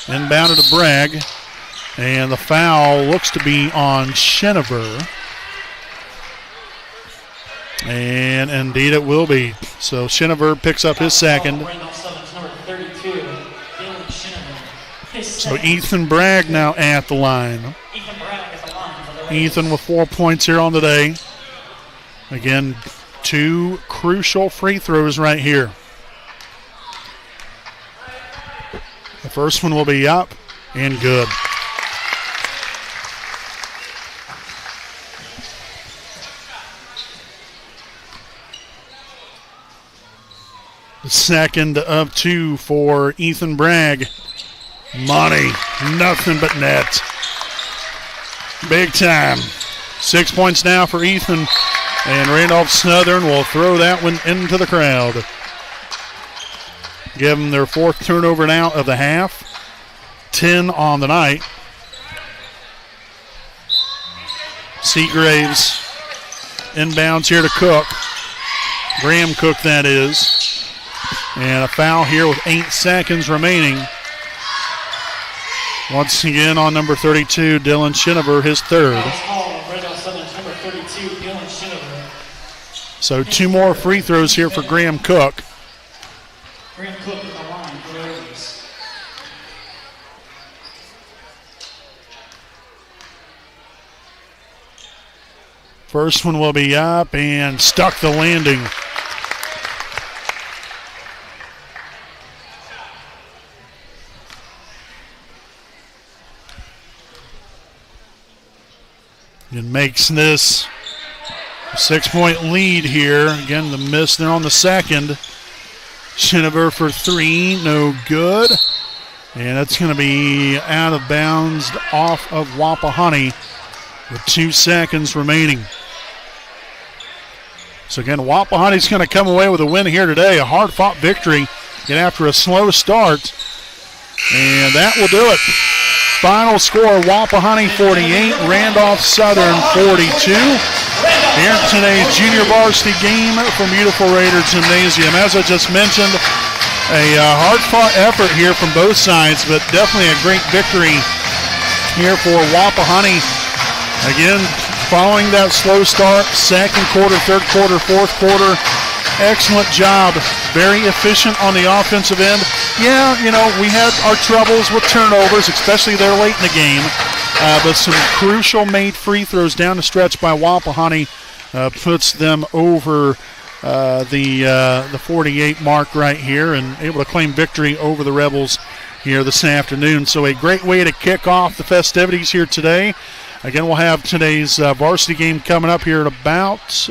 Inbounded to Bragg. And the foul looks to be on Schinover. And indeed it will be. So Schinover picks up his second. So Ethan Bragg now at the line. Ethan with 4 points here on the day. Again, 2 crucial free throws right here. The first one will be up and good. The second of 2 for Ethan Bragg. Money, nothing but net. Big time. 6 points now for Ethan. And Randolph Southern will throw that one into the crowd. Give them their 4th turnover now of the half. 10 on the night. Seagraves inbounds here to Cook. Graham Cook, that is. And a foul here with 8 seconds remaining. Once again on number 32, Dylan Schinover, his third. So 2 more free throws here for Graham Cook. Graham Cook is on the line for the Raiders. First one will be up and stuck the landing. It makes this a 6-point lead here. Again, the miss there on the second. Schinover for 3, no good. And that's going to be out of bounds off of Wapahani with 2 seconds remaining. So again, Wapahani's going to come away with a win here today. A hard-fought victory. Get after a slow start. And that will do it. Final score, Wapahani 48, Randolph Southern 42. Here in today's junior varsity game from beautiful Raider Gymnasium. As I just mentioned, a hard-fought effort here from both sides, but definitely a great victory here for Wapahani. Again, following that slow start, second quarter, third quarter, fourth quarter, excellent job. Very efficient on the offensive end. Yeah, you know, we had our troubles with turnovers, especially there late in the game. But some crucial made free throws down the stretch by Wapahani puts them over the 48 mark right here and able to claim victory over the Rebels here this afternoon. So a great way to kick off the festivities here today. Again, we'll have today's varsity game coming up here in about,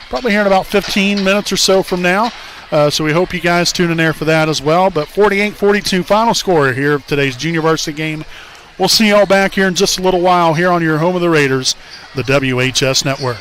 probably here in about 15 minutes or so from now. So we hope you guys tune in there for that as well. But 48-42 final score here of today's junior varsity game. We'll see y'all back here in just a little while here on your home of the Raiders, the WHS Network.